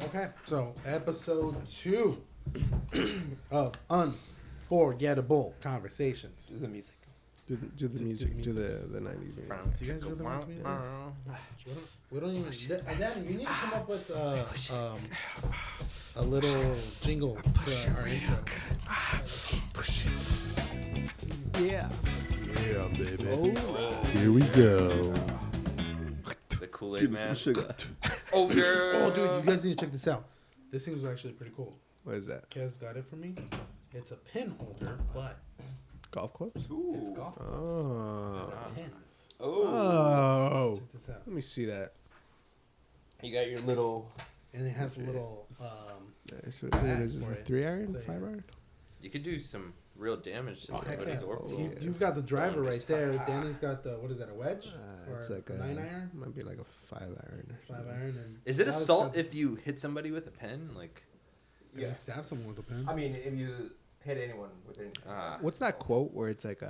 Okay, so episode 2 of Unforgettable Conversations. Do the music. Do the music. Do the 90s music. Do you guys do the music? We don't even. Adam, you need to come up with a little jingle for our intro. Yeah. Yeah, baby. Oh, Here we go. The Kool-Aid give me man. some sugar. Oh, girl. Oh, dude, you guys need to check this out. This thing was actually pretty cool. What is that? Kez got it for me. It's a pin holder, but Golf clubs? it's Ooh. golf clubs. Oh. They're pins. Oh. Oh. Check this out. Let me see that. You got your little... And it has a little. So what is for it? it. 3-iron? So, 5-iron? You could do some real damage to Oh, heck somebody's yeah. orbital. Yeah. You've got the driver right there. Danny's got the, what is that, a wedge? It's Or like a 9-iron? Might be like a 5-iron. 5-iron. And Is it Alex assault got- if you hit somebody with a pen? Like, if you stab someone with a pen? I mean, if you hit anyone with any. What's that quote where it's like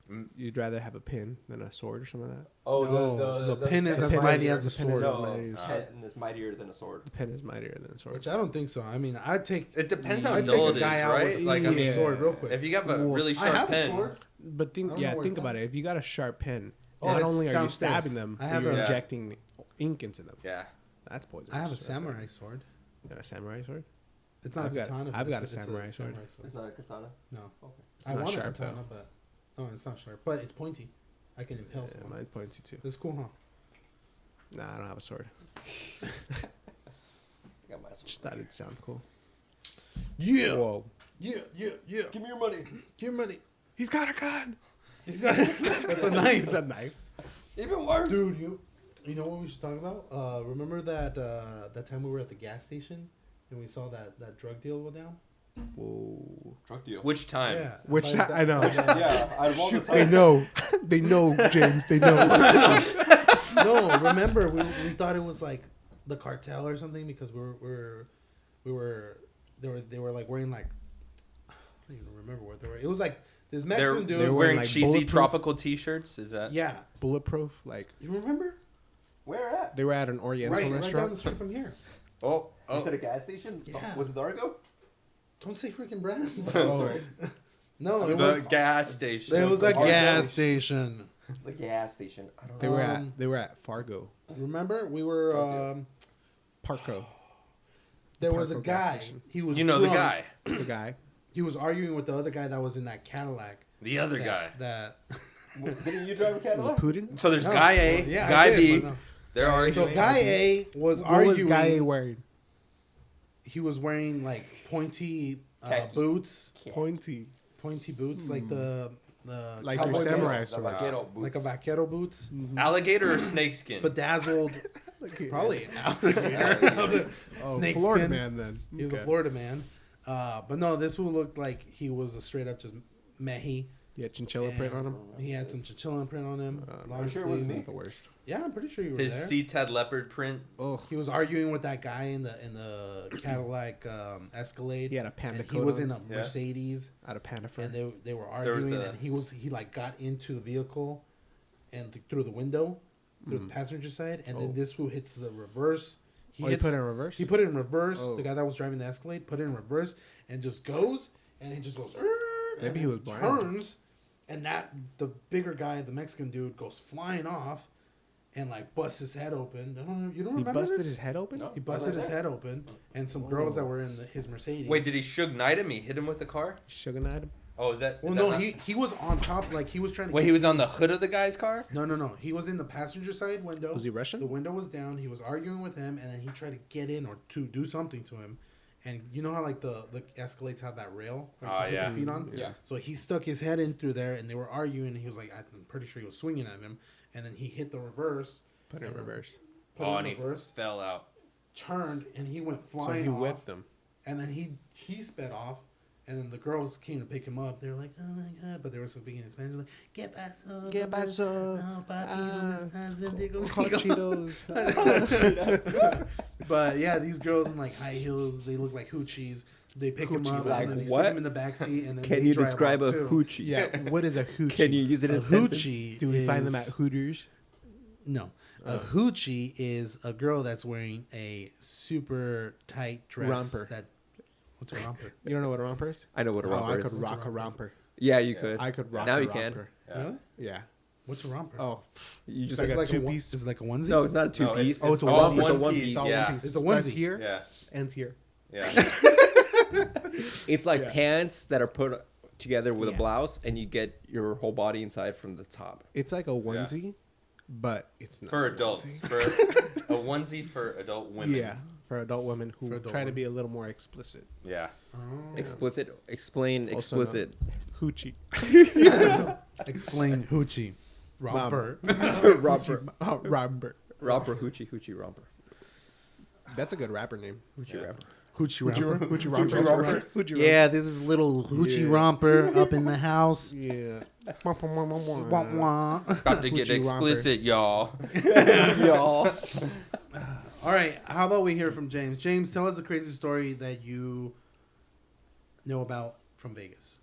Mm. you'd rather have a pin than a sword or something like that? Oh, No, the pin is as pen mighty is- as the sword. No, As mighty as- pen is mightier than a sword. The pen is mightier than a sword. Which I don't think so. I mean, I'd take. it depends how I'd dull take it a is, guy out right? with Like, I a mean, sword real quick. if you got a Well, really I sharp have a pen... sword. But I don't know where think it's about at. it. If you got a sharp pen, Oh, not it's only are you downstairs. stabbing them, I but have you're a- injecting ink into them. Yeah. That's poisonous. I have a That's samurai sword. You got a samurai sword? It's not I've a got- katana. but I've got it's a samurai sword. It's not a katana. No. Okay. I not want a sharp, katana, though. but. Oh, it's not sharp. But it's pointy. I can impale Yeah, someone. mine's pointy too. That's cool, huh? Nah, I don't have a sword. I got my sword. Just thought it'd sound cool. Yeah. Whoa. Yeah. Give me your money. Give me money. He's got a gun. He's got That's a knife. It's a knife. Even worse. Dude, you know what we should talk about? Remember that time we were at the gas station and we saw that drug deal go down? Whoa. Drug deal. Which time? Yeah. Which By I know. Yeah, I want the They time. know. They know, James. They know. No, remember we thought it was like the cartel or something because they were like wearing like I don't even remember what they were. It was like this They're, Mexican dude. they're wearing, wearing like, cheesy bulletproof- tropical T-shirts. Is that? Yeah, Bulletproof. Like, you remember? Where at? they were at an Oriental Right down the restaurant. street from here. Oh, You said a gas station? Yeah. Was it Largo? Don't say freaking brands. Oh. No, it the was. gas station. It was a Oh, gas gas station. The gas station. I don't They know. were they were at Fargo. Remember, we were. Parco. There was a Parco gas guy. station. He was. You know the drunk. guy. The guy. He was arguing with the other guy that was in that Cadillac. The other guy. That. Didn't you drive a Was Cadillac? it Putin? So there's No, guy A, well, yeah, I guy did, B. but no. They're arguing. So guy A was What arguing. was Guy A wearing? He was wearing like pointy Khakis. boots, Pointy. pointy boots, like the Like cowboy your samurai boots, The sword. vaquero like boots. a vaquero boots, Alligator or snakeskin? bedazzled, Look at probably an alligator. Oh, Snake Florida skin. man then. He was a Okay. Florida man, but no, this one looked like he was a straight up just mehi. Yeah, chinchilla print on him. He had some chinchilla print on him, long I'm sure it wasn't sleeve. me. The worst. Yeah, I'm pretty sure you were His there. seats had leopard print. Oh, He was arguing with that guy in the Cadillac Escalade. he had a panda and he coat was on. in a Mercedes. Out of panda fur. And they were There was arguing, a- and he like got into the vehicle, and through the window, through the passenger side, and then Oh. this fool hits the reverse. He hits- put it in reverse. He put it in reverse. Oh. The guy that was driving the Escalade put it in reverse and just goes, and he just goes. "Err," Maybe and he was then blind. turns, and the bigger guy, the Mexican dude, goes flying off, and like busts his head open. You don't He remember busted this? his head open. No. He busted his head open, and some girls that were in his Mercedes. Wait, did he Suge Knight him? He hit him with the car? Sugar at him. Oh, is that? Well, is that no, not- he was on top, like he was trying to. Wait, get- he was on the hood of the guy's car? No. He was in the passenger side window. Was he Russian? The window was down. He was arguing with him, and then he tried to get in or to do something to him. And you know how like the Escalades have that rail, like Oh, you put yeah. your feet on. Yeah. So he stuck his head in through there, and they were arguing. And he was like, I'm pretty sure he was swinging at him, and then he hit the reverse. Put it in reverse. Put Oh, it and in he reverse. fell out. Turned, and he went So flying he off. whipped them. And then he sped off. And then the girls came to pick him up. They were like, "Oh my god!" But they were speaking in Spanish, like, "¿Qué pasó? ¿Qué pasó? No, papi, ¿dónde estás? Digo, Hot Cheetos. But yeah, these girls in like high heels, they look like hoochies. They pick him Hoochie up, like and then they what? stick him in the back seat, and then Can they you drive describe off a too. hoochie? Yeah. What is a hoochie? Can you use it A in a sentence? hoochie? Do we find them is- at Hooters? No. A hoochie is a girl that's wearing a super tight dress. Romper. What's a romper? You don't know what a romper is? I know what a romper I is. could rock a romper. Yeah, you could. I could rock Now a you can. romper. Yeah. Really? Yeah. What's a romper? Oh, You just It's like a a two-piece. Is it like a onesie? no, it's not a two No, piece. Oh, it's a all one piece. It's a one one piece. piece. all Yeah. one piece. It's a Starts onesie. here, Yeah. ends here. Yeah. It's like Yeah. pants that are put together with Yeah. a blouse, and you get your whole body inside from the top. It's like a onesie, but it's not For a adults. onesie. For a onesie for adult women. Yeah, for adult women who For adult try to women. be a little more explicit. Yeah. Oh. Explicit. Explain Also explicit. Hoochie. Explain hoochie. Romper. Romper. Oh, Robert. Romper. Hoochie romper. That's a good rapper name. Hoochie Yeah. romper. Hoochie romper. Hoochie romper. Hoochie romper. Yeah, this is little hoochie Yeah. romper up in the house. Yeah. Wah, wah. About to get Hoochie romper. explicit, y'all. Y'all. All right, how about we hear from James? James, tell us a crazy story that you know about from Vegas.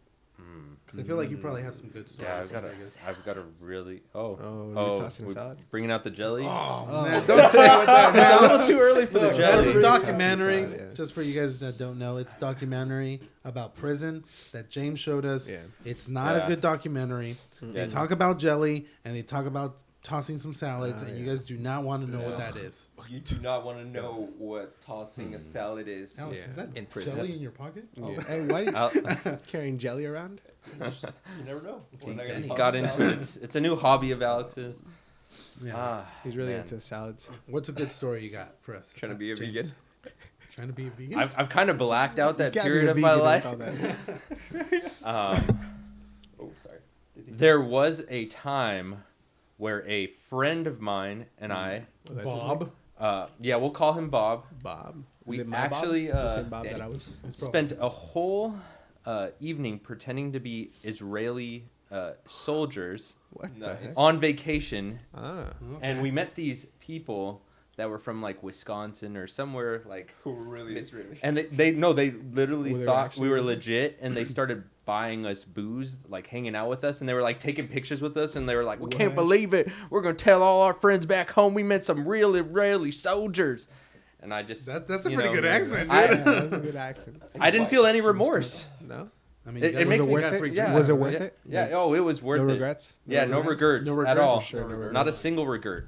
Because I feel like you probably have some good Yeah, stories from Vegas. I've got a really. Oh. you're tossing a we're salad? Bringing out the jelly. Oh, man, don't say it with that, man. It's a little too early for the Look, jelly. that's a documentary. Tossing salad, yeah. Just for you guys that don't know, it's a documentary about prison that James showed us. Yeah. It's not a Yeah. good documentary. They Yeah. talk about jelly and they talk about tossing some salads, Oh, and you yeah. guys do not want to know what that is. You do not want to know what tossing a salad is. Alex, Yeah. is that In prison. jelly in your pocket? Yeah. Hey, why are you I'll- carrying jelly around? You never know. When I Danny. He's got into it. It's a new hobby of Alex's. Yeah. Ah, He's really man. into salads. What's a good story you got for us? Trying to be a James? vegan. Trying to be a vegan? I've kind of blacked out that Can't be period a of my vegan life. without that. Oh, sorry. There was a time where a friend of mine and I, Was that Bob? yeah, we'll call him Bob, Bob. Is We it my actually, Bob? The same Bob Danny. that I was. It's probably- spent a whole evening pretending to be Israeli soldiers What Nice. the heck? on vacation, Ah. and we met these people that were from like Wisconsin or somewhere like, Who were really Israeli? and they literally Were they thought actually we were Israeli? legit, and they started buying us booze, like hanging out with us, and they were like taking pictures with us, and they were like, "We can't What? believe it! We're gonna tell all our friends back home we met some real Israeli soldiers." And I just That's a you pretty know, good accent, I- dude. Yeah, that's a good accent. I didn't feel any remorse. No? I mean, It you guys makes Was it me worth got it? free Yeah. drinks Was it out of worth yeah. it? Yeah. Oh, it was worth No it. regrets? Yeah, no regrets No at regrets? all. Sure, no regrets. Not a single regret.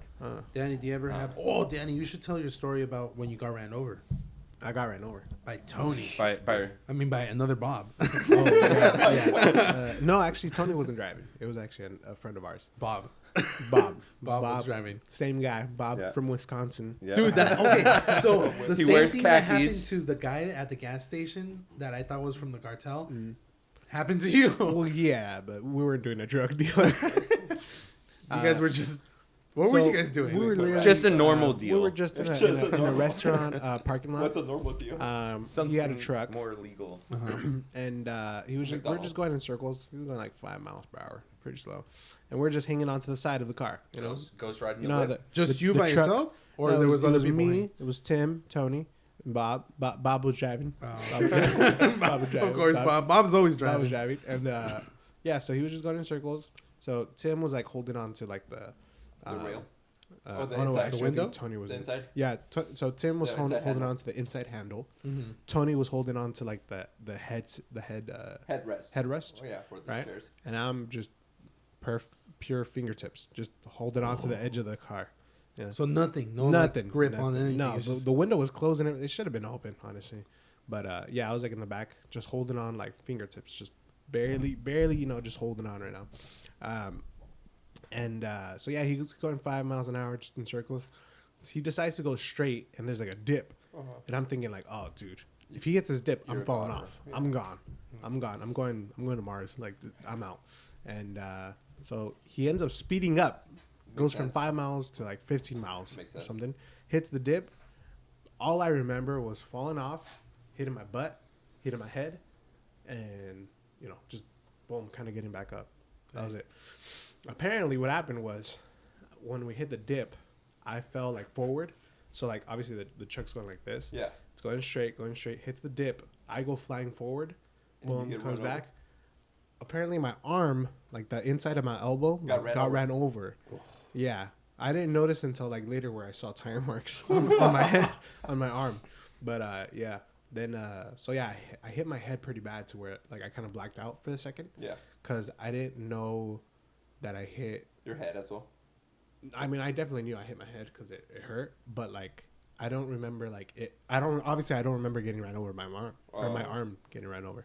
Danny, do you ever have? Oh, Danny, you should tell your story about when you got ran over I got ran over. by Tony. By I mean, by another Bob. Oh, yeah. No, actually, Tony wasn't driving. It was actually a friend of ours. Bob. Bob. Bob was driving. Same guy. Bob Yeah. from Wisconsin. yeah. Dude, that okay. So the He same wears thing that happened khakis. to the guy at the gas station that I thought was from the cartel happened to you. Well, yeah, but we weren't doing a drug deal. You guys were just. What were So, you guys doing? We were literally, Just a normal We deal. were just in a restaurant parking lot. a normal deal? He had a truck, more legal. and he was just, we're just going in circles. We were going like 5 miles per hour, pretty slow, and we're just hanging onto the side of the car. You know, Ghost riding you the know how whip. the, Just you by truck- yourself, or No, there was it other was people? me. It was Tim, Tony, and Bob. Bob was driving. Oh. Bob was driving. Bob was driving. Of course, Bob. Bob's always Bob was driving. driving, and yeah, so he was just going in circles. So Tim was like holding on to like the rail? oh, the no, inside? actually, The I think window? Tony was The in- inside? Yeah, so Tim was The holding inside handle. on to the inside handle. Mm-hmm. Tony was holding on to like the head Headrest. headrest, Oh, yeah, for the right? chairs. And I'm just pure fingertips, just holding on to the edge of the car. Yeah. So nothing, no like, Nothing. grip nothing. on anything. No, It's just- the window was closing. It should have been open, honestly. But yeah, I was like in the back, just holding on like fingertips, just barely, you know, just holding on right now. So yeah, he was going 5 miles an hour just in circles. So he decides to go straight, and there's like a dip, and I'm thinking like, oh, dude, if he hits his dip, I'm You're falling gone, off. yeah. I'm gone. I'm gone. I'm going to Mars. Like I'm out. And so he ends up speeding up, goes from sense. 5 miles to like 15 miles Makes or sense. something. Hits the dip. All I remember was falling off, hitting my butt, hitting my head, and you know, just boom, kind of getting back up. That was it. Apparently, what happened was when we hit the dip, I fell like forward. So like obviously the truck's going like this. Yeah. It's going straight, hits the dip. I go flying forward, And you boom, get comes run over? back. Apparently, my arm, like the inside of my elbow, Got like, ran over. ran over. Yeah. I didn't notice until like later where I saw tire marks on my head, on my arm. But yeah, then so yeah, I hit my head pretty bad to where like I kind of blacked out for a second. Yeah. Because I didn't know that I hit. Your head as well. I mean, I definitely knew I hit my head because it hurt, but like I don't remember like it. I don't remember getting ran over by my arm or my arm getting ran over.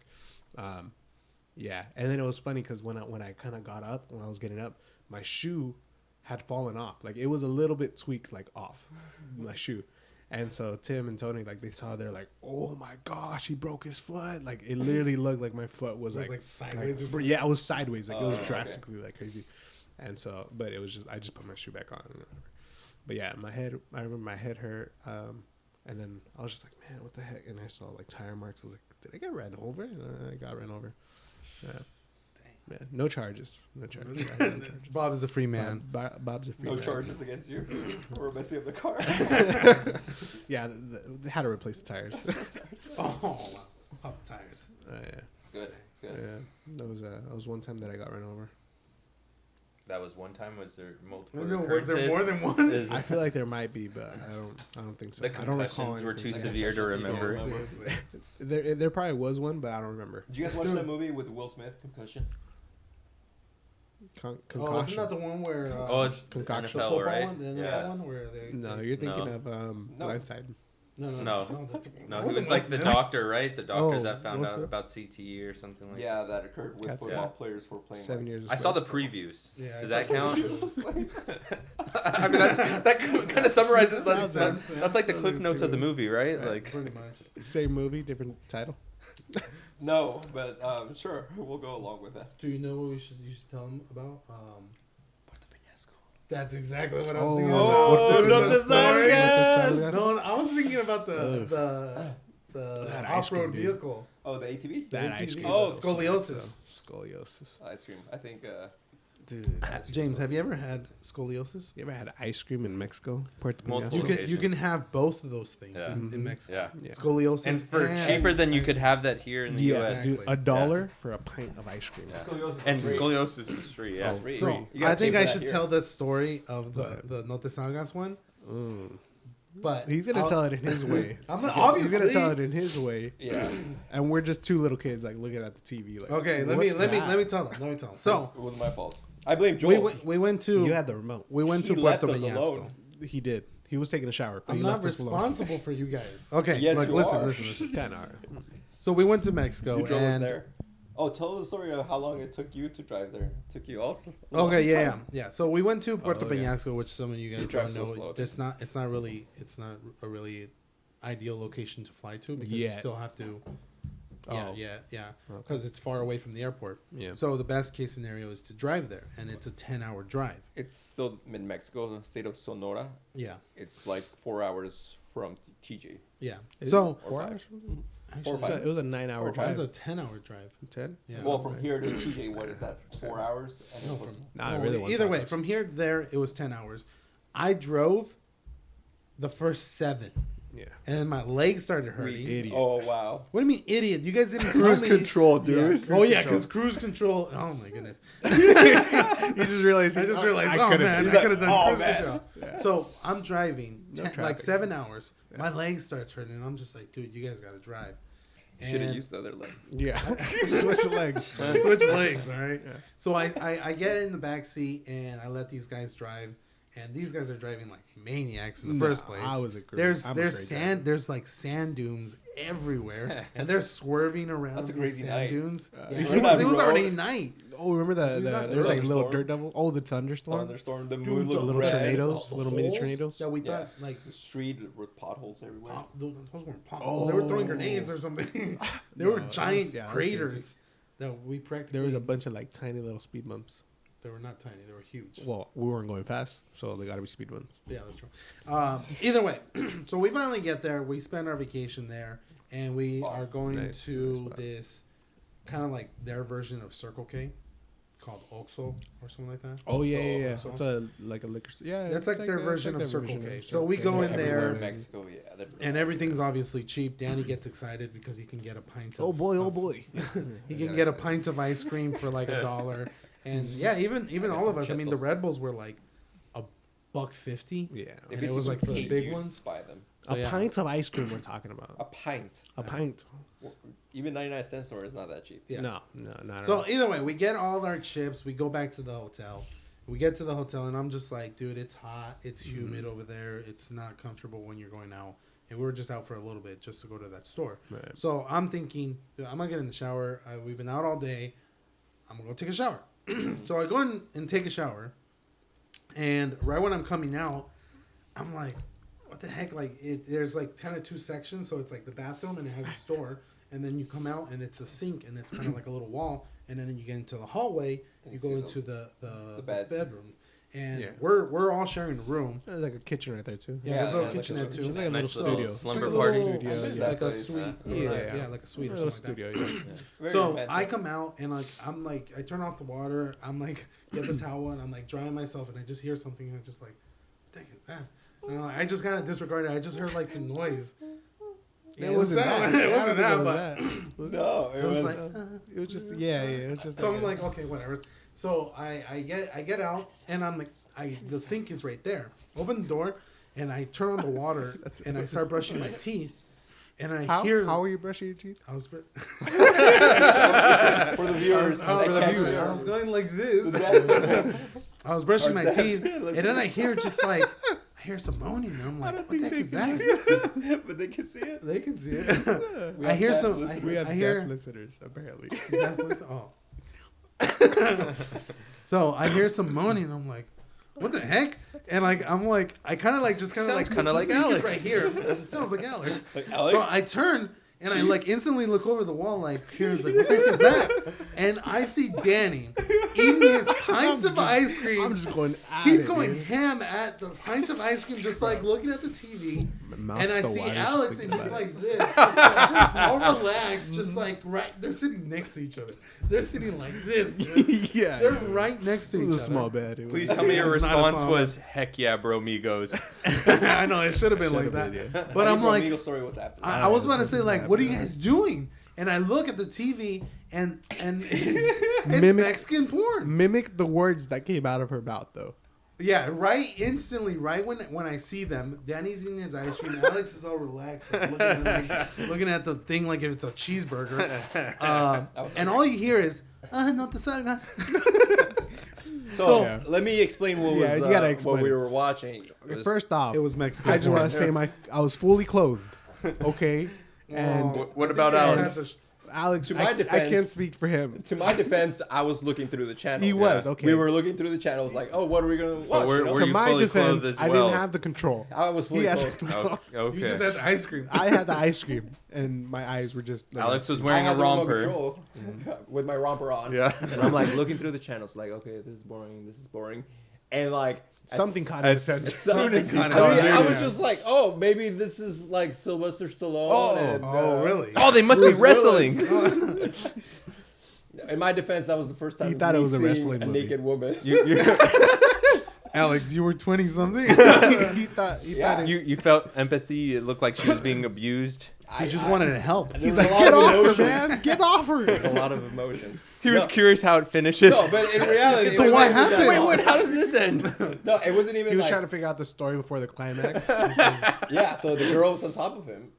Yeah, and then it was funny because when I kind of got up, when I was getting up, my shoe had fallen off. Like it was a little bit tweaked, like off my shoe. And so Tim and Tony, like they saw, they're like, "Oh my gosh, he broke his foot!" Like it literally looked like my foot was like sideways or something. yeah, it was sideways. Like it was okay. drastically like crazy. And so, but it was just I just put my shoe back on. And whatever. But yeah, my head. I remember my head hurt. And then I was just like, "Man, what the heck?" And I saw like tire marks. I was like, "Did I get ran over?" And I got ran over. Yeah. Yeah, no charges. No charges. I had no charges. Bob is a free man. Bob's a free No man. charges against you for messing up the car. Yeah, they had to replace the tires. Oh, wow. Pop the tires. Yeah, It's good. It's good. yeah. That was one time that I got run over. That was one time. Was there multiple? No, was there more than one? Is- I feel like there might be, but I don't think so. The I don't recall concussions were anything. too severe to remember. Seriously. There probably was one, but I don't remember. Did you guys watch that movie with Will Smith, Concussion? Oh, isn't Concussion. that the one where? Oh, it's Concoction. the NFL, football right? one, the NFL Yeah. one where they. No, you're thinking No. of No. Blindside. No. No, that he wasn't was like Will the Smith. doctor, right? The doctor Oh, that found Will out Smith? about CTE or something like. Yeah, that occurred with Cats, football yeah. players for playing. 7 like, years. I saw the previews. Yeah, Does I that saw count? I mean, that kind of summarizes. Like, Makes sense, yeah. that's like the cliff notes of the movie, right? Right, Like, pretty much. Same movie, different title. No, but sure, we'll go along with that. Do you know what you should tell him about? That's exactly what I was Oh, thinking oh, about. no The te story. salgas. No, I was thinking about the That ice off-road cream, dude. vehicle. Oh, the ATV? That ATV. ice cream. Oh, is so good, scoliosis. though. Scoliosis. Ice cream. I think. Dude. James, have you ever had scoliosis? You ever had ice cream in Mexico? Puerto Multiple Peñasco? You can locations. have both of those things Yeah. in Mexico. yeah. Yeah. Scoliosis And for cheaper than you could have that here in the Yeah, U.S. Exactly. dude, $1 for a pint of ice cream. Yeah. Scoliosis And is free. scoliosis is free. Yeah. Oh, free. So You gotta I think pay I for that should here. tell the story of But- the No Te Salgas one, Mm. but He's gonna I'll- tell it in his way. I'm not, He's obviously gonna tell it in his way, Yeah. and we're just two little kids like looking at the TV. Like, Okay, let "What's me that?" tell them. So It wasn't my fault. I blame Joel. we went to You had the remote. we went to He left Puerto us Peñasco. alone. He did. He was taking a shower. But I'm he not left us alone. responsible for you guys. Okay, Yes, like you listen, are. listen. Kinda are. So we went to Mexico You drove us and there. Oh, tell the story of how long it took you to drive there. It took you also. a okay, long yeah. time. So we went to Puerto Oh, yeah. Peñasco, which some of you guys drive don't so know. slow. It's not a really ideal location to fly to because you Yeah. still have to. Oh. Yeah, Okay. because it's far away from the airport. Yeah. So the best case scenario is to drive there, and it's a 10-hour drive. It's still in Mexico, the state of Sonora. Yeah, It's like 4 hours from TJ. yeah. Is So Or 4 five. hours? actually, Or five. It was a 9-hour Or that was drive. a 10-hour drive. 10? Yeah. Well, from here to TJ, what is that? 4 hours? And No, it was, from Nah, no, really one either time way, was- from here to there, it was 10 hours. I drove the first 7, Yeah. and my legs started hurting. Idiot. oh, wow. What do you mean, idiot? You guys didn't Cruise tell me. control, dude. Yeah. Oh yeah, because cruise control. Oh my goodness. You just realized. I just realized. I Oh could've- man, He's I like, could have done "Oh, cruise man." control. So I'm driving No like traffic. 7 hours. My legs starts hurting, and I'm just like, dude, you guys got to drive. You should have And- used the other leg. Yeah. Switch legs. switch legs, all right. Yeah. So I get in the back seat and I let these guys drive, and these guys are driving like maniacs in the Nah, first place. I was a great- there's I'm a there's great sand driver. there's like sand dunes everywhere, and they're swerving around That's a these crazy sand night. dunes. Yeah, you it were was, that it was road. already night. Oh, remember So you got the there's like a little thunderstorm? dirt devil. Oh, the thunderstorm. Thunderstorm, the Dude, moon the looked little red. tornadoes, the little mini holes tornadoes. that we Yeah. thought like The street with potholes everywhere. those weren't potholes. They were throwing grenades or something. They were No, it giant was- yeah, it was craters that we practically. There was a bunch of like tiny little speed bumps. They were not tiny. They were huge. Well, we weren't going fast, so they got to be speed bumps. Yeah, that's true. Either way, so we finally get there. We spend our vacation there, and we are going Nice, to nice spot. this kind of like their version of Circle K, called Oxxo or something like that. Oh yeah, yeah, yeah. So- It's a like a liquor store. Yeah, That's it's like their version their of Circle version K. of So we Circle go K. in Everywhere there, in Mexico, yeah. they're- And everything's obviously cheap. Danny gets excited because he can get a pint of. Oh boy, oh boy. He can get a pint of ice cream for like $1, and yeah, even all of us. I mean, the Chetos. Red Bulls were like $1.50. Yeah. They And it was basically like for the paid big you to ones. Buy them. So, A yeah. pint of ice cream we're talking about. A pint. A pint. Even 99-cent store is not that cheap. Yeah. No, not at So all. either way, we get all our chips. We go back to the hotel. We get to the hotel, and I'm just like, dude, it's hot. It's humid over there. It's not comfortable when you're going out. And we were just out for a little bit just to go to that store. Right. So I'm thinking, dude, I'm going to get in the shower. We've been out all day. I'm going to go take a shower. So I go in and take a shower. And right when I'm coming out, I'm like, what the heck? Like, there's like kind of two sections. So it's like the bathroom, and it has a store. And then you come out, and it's a sink, and it's kind of like a little wall. And then you get into the hallway, you go into the beds. bedroom. And Yeah. we're all sharing a room. There's like a kitchen right there too. Yeah, there's a little like kitchen a there little too. It's like a Nice little little studio. slumber It's like a party. little- Studio, like yeah. a Place, suite. Yeah. Yeah, like a suite or Little something like that. studio. Yeah. Very So romantic. I come out and like I'm like I turn off the water. I'm like get the towel and I'm like drying myself and I just hear something and I'm just like, what the heck is that? And I'm like, I just kind of disregarded it. I just heard like some noise. Yeah, It wasn't that. It wasn't I that, don't but think it was No, it was like. It was just yeah. It was just. So like I'm like, okay, whatever. So I get out and I'm like, the sink is right there. Open the door and I turn on the water and I start brushing my teeth and I hear. How are you brushing your teeth? I was. For the viewers. I was, that can't hear. I was going like this. I was brushing my teeth, and then I hear just like I hear some moaning, and I'm like, "What the heck is that?" But they can see it. They can see it. We I have hear deaf some. listeners. We have I hear. deaf listeners apparently. Oh. So I hear some moaning, and I'm like, "What the heck?" And like I'm like, I kind of like just kind of Sounds like kinda the like sink is Alex. right here. It sounds like Alex. Like Alex? So I turn. And I like instantly look over the wall, like here's like what the heck is that? And I see Danny eating his pints of ice cream. I'm just going. At He's it, going dude. ham at the pints of ice cream, just like looking at the TV. My mouth's And I still see watering just Alex, thinking and he's about it. like this, just like, all relaxed, just like right. They're sitting next to each other. They're sitting like this. Dude. Yeah. They're right next to It each was a other. small bed. It Please was- tell me your It's not a response song. was, heck yeah, bro, Migos. I know it should have been like Should've that, been, yeah. but I'm like, Amigo story was after. I was about to say, like, what are you Yeah. guys doing? And I look at the TV, and it's Mimic- Mexican porn. Mimic the words that came out of her mouth, though. Yeah, right instantly, right when I see them, Danny's eating his ice cream. Alex is all relaxed, like, looking at the thing like if it's a cheeseburger. And all you hear is, no te salgas. So Yeah. let me explain what Yeah, was you gotta what explain we it. were watching. It was- First off, It was Mexican I just porn. want to say I was fully clothed. Okay, and What I about think you guys Alex? have to- Alex, To my I defense- can't speak for him. to my defense, I was looking through the channels. He was, okay. We were looking through the channels, like, oh, what are we gonna watch? But you know? were To you my fully clothed defense, as I well? didn't have the control. I was fully He had clothed. the control. Oh, okay. You just had the ice cream. I had the ice cream, and my eyes were just. Alex was I wearing a had the remote romper. control with my romper on. Yeah. And I'm like looking through the channels, like, okay, this is boring, this is boring, and like something as- caught his as attention. Something as he I, saw mean, it, I was yeah. just like, oh, maybe this is like Sylvester Stallone. Oh. and, Oh, really? Oh, they must be Bruce wrestling. Willis. In my defense, that was the first time He thought it me was a seeing wrestling a movie. naked woman. Alex, you were 20 something. he thought. Yeah. It, You felt empathy. It looked like she was being abused. He just wanted to help. There's he's a like, lot get of off her, emotions. man! Get off her! A lot of emotions. He was No. curious how it finishes. No, but in reality, So it what wasn't even happened? that- Wait, how does this end? No, it wasn't even He was like. trying to figure out the story before the climax. Yeah, so the girl was on top of him.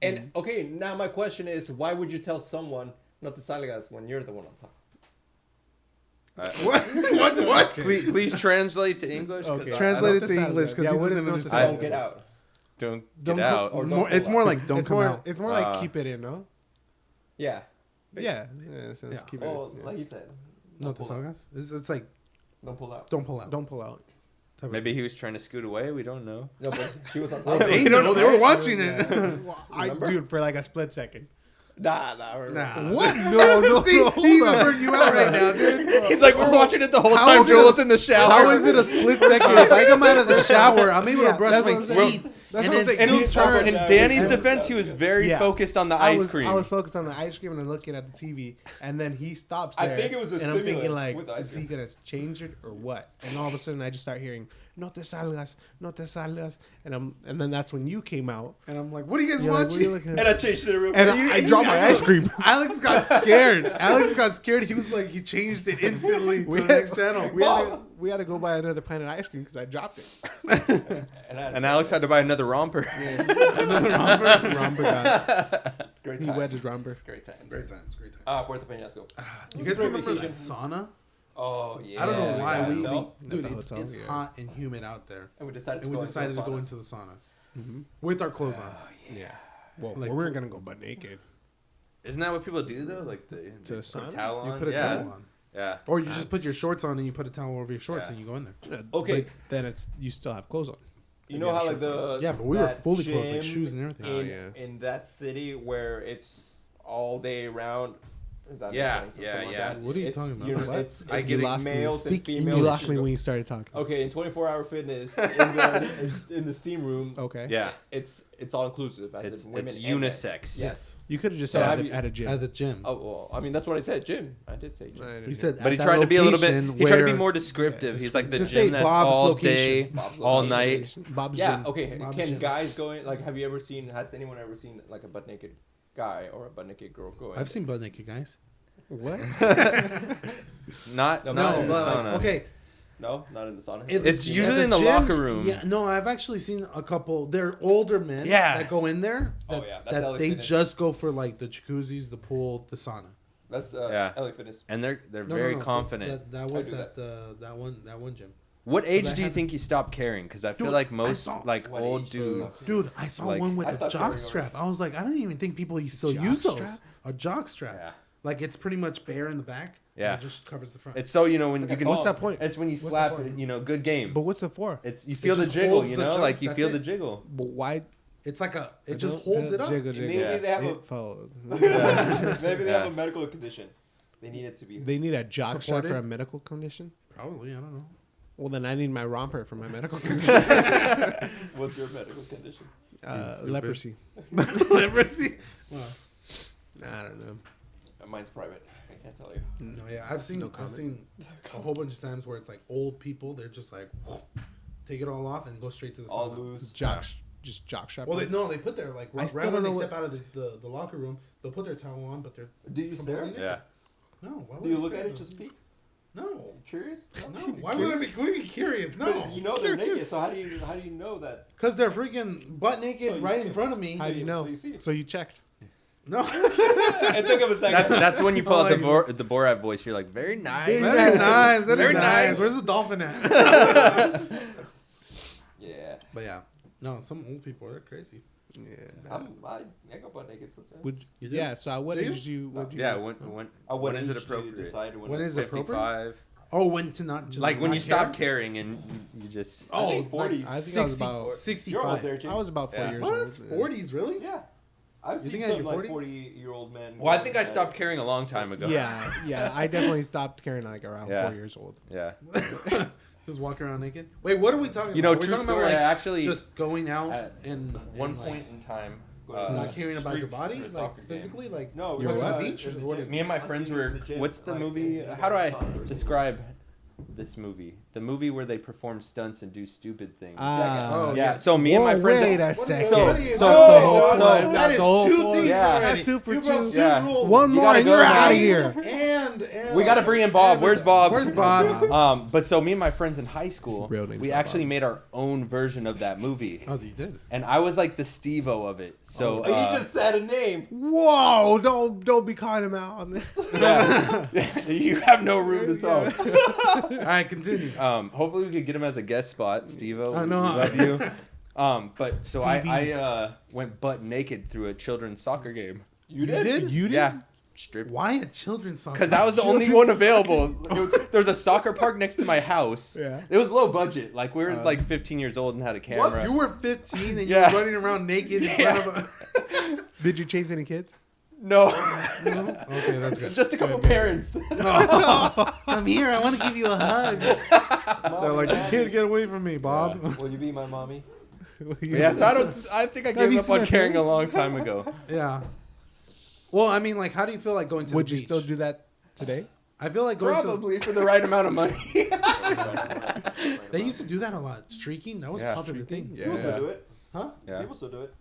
And Mm-hmm. okay, now my question is, why would you tell someone not to salgas when you're the one on top? What? Please translate to English. 'cause Okay. I Translate it Not to the English because Yeah, he what doesn't is not the understand. Don't get out. Don't Don't get come- out. Or don't More, pull it's out. more like don't it's come more. out. It's more like keep it in, no? Yeah. Yeah. Yeah. So Yeah. keep it Oh, in. Yeah. like you said, No te pull out. salgas. It's like don't pull out. don't pull out. Don't pull out. type of Maybe thing. he was trying to scoot away. We don't know. No, but she was on Oh, top of they him. know. They were watching it. Well, I Remember? dude for like a split second. Nah. Nah. What? No, See, no. he's Hold gonna on. burn you out right now, dude. He's like, we're watching it the whole How time. is it Joel's a- in the shower. How is it a split second? If I come out of the shower, I'm able Yeah, to brush that's my what I'm saying. teeth. That's and what I'm then saying. And still he's turn. in Yeah, Danny's yeah. defense, he was very Yeah. focused on the I ice was, cream. I was focused on the ice cream and looking at the TV, and then he stops I there. think it was a and I'm thinking stimulant like, with the ice is he cream. gonna change it or what? And all of a sudden, I just start hearing, no te salgas, no te salgas. And then that's when you came out. And I'm like, what are you guys You're like, what are you watching? looking at? And I changed it real And quick. I dropped my ice cream. Alex got scared. Alex got scared. He was like, he changed it instantly to the next channel. We had to go buy another Planet ice cream because I dropped it. And Alex had to buy another romper. Romper got. Great He times. wet his romper. Great times. Great times, great times. Puerto Peñas, go. You guys remember that sauna? Oh, yeah. I don't know why yeah, we, hotel. dude, At the it's, hotel, it's yeah. hot and humid out there. And we decided to And we go decided to into go a sauna. into the sauna with our clothes on. Yeah. Well, Like, we weren't gonna go butt naked. Isn't that what people do though? Like they To the put sauna? a towel on. You put a yeah. towel on. Yeah. Or you just put your shorts on and you put a towel over your shorts Yeah. and you go in there. Okay. But then it's you still have clothes on. You know how like the Yeah, but we were that fully clothed, like gym shoes and everything. Oh, in, yeah. in that city where it's all day round. If that makes Yeah, sense, or yeah, something like yeah. that. What are you It's, talking about? you know, What? It's, I it's get it. lost me. males and You females. lost that me go- when you started talking. Okay, in 24-hour fitness in the steam room. Okay. Yeah. It's all inclusive. As It's in women it's and men. unisex. Yes. You could have just So said have at, you- at a gym. At the gym. Oh well, I mean that's what I said. Gym. I did say gym. I didn't You hear. said But he at that tried to be a little bit. location He tried to be where- more descriptive. He's like the just say gym that's Bob's all location. day, Bob's all location. night. Bob's Yeah. gym. Okay. Bob's Can gym. guys go in? Like, have you ever seen? Has anyone ever seen like a butt naked guy or a butt naked girl go in? I've seen butt naked guys. What? Not No, not no, in the but, sauna. okay. No, not in the sauna. It's at usually in the locker room. Yeah, no, I've actually seen a couple. They're older men Yeah. that go in there. Oh, That, yeah, that's that LA they Fitness. just go for like the jacuzzis, the pool, the sauna. That's Yeah. LA Fitness. And they're No, very no, no, confident. That was do at the that one gym. What age I do you haven't- think you stopped caring? Because I feel Dude, like I most saw- like What old age dudes. Dude, I saw Like- one with I a stopped jock carrying strap. I was like, I don't even think people still Jock use those. strap? A jock strap. Yeah. Like it's pretty much bare in the back. Yeah. And it just covers the front. It's so you know when like you a can. What's thong. that point? It's when you the slap point? it. You know, good game. But what's it for? It's you feel the just jiggle. holds You the know, junk, like you that's feel it. the jiggle. But why? it's like it just holds it up. Jiggle, jiggle. Maybe Yeah. they have It fell. maybe they have Yeah. a medical condition. They need it to be. They need a jock strap Supported? for a medical condition. Probably, I don't know. Well, then I need my romper for my medical condition. What's your medical condition? Stupid. Leprosy. Leprosy. Well, I don't know. Mine's private. I can't tell you. no, yeah, I've comment. seen a whole bunch of times where it's like old people. They're just like take it all off and go straight to the All sauna. loose. Just jock strap. Well, they put their like I right still when don't they know step out of the locker room, they'll put their towel on, but they're Do you stare? completely Yeah. naked. No, why would Do you I look stare at it them? just peek? No, Curious? no. Why would I be? What are you curious? No, But you know they're naked, so how do you know that? because they're freaking butt naked So you right see in it. front of me. How do you know? So you see it. So you checked. No, It took him a second. That's when you pull out Like- the Borat voice. You're like, very nice. very nice, Very nice. Where's the dolphin at? Yeah. But yeah, no, some old people are crazy. Yeah. I go butt naked sometimes. Would You do? yeah? So what Do you? age do you? Would you Yeah. When is it age do you appropriate? decide When is it appropriate? 55. Oh, when to not just Like when not you stop care? caring and you just. I think like, 40s. I think I was 60, about. 65. You're almost there, Jake. I was about 4 Yeah. years What? old. 40s, really? Yeah. I've You seen think at some your like 40s? 40-year-old men. Well, I go think I inside. stopped caring a long time ago. Yeah, I definitely stopped caring like around Yeah. 4 years old. Yeah. Just walk around naked. Wait, what are we talking You know, about? We're true talking story. about I like actually just going out at and one and, like, point in time. not caring about your street body, for a like soccer game. physically, like No, you we're go talking to the about beach in or the what? gym. Me and my I'm friends thinking were. in the gym, What's the like, movie? in the How do I sauna or something. describe this movie? The movie where they perform stunts and do stupid things. Oh, yeah. yeah. So me and my friends. Wait a What second. is- So- what are you- so- oh, the whole no, point. that That's is the whole two point. things Yeah. already. That's 2 for You broke 2. two Yeah. rules. One You more gotta and go you're to the out of game. here. And We got to bring in Bob. Where's Bob? Where's Bob? But so me and my friends in high school, His real name's we not actually Bob. made our own version of that movie, Oh, you did. and I was like the Steve-O of it. So Oh, you just said a name. Whoa! Don't be calling him out on this. yeah. You have no room to talk. All right, continue. Hopefully we could get him as a guest spot, Steve-O. I know. We love you. But so I went butt naked through a children's soccer game. You did? You did? Yeah, stripped. Why a children's soccer? Because I was the only one available. There was a soccer park next to my house. Yeah. It was low budget. Like we were like 15 years old and had a camera. What? You were 15 and you Yeah. were running around naked in Yeah. front of a... Did you chase any kids? No, Okay, that's good. just a couple parents. I'm here. I want to give you a hug. They're like, kid, get away from me, Bob. Will you be my mommy? Yeah, so I think I Have you gave up seen on my caring a parents? long time ago. Yeah. Well, I mean, like, how do you feel like going to Would the you beach? still do that today? I feel like going Probably for the right amount of money. to. They used to do that a lot. Streaking, that was Yeah, a popular thing. Yeah. People still do it. Huh? Yeah. People still do it.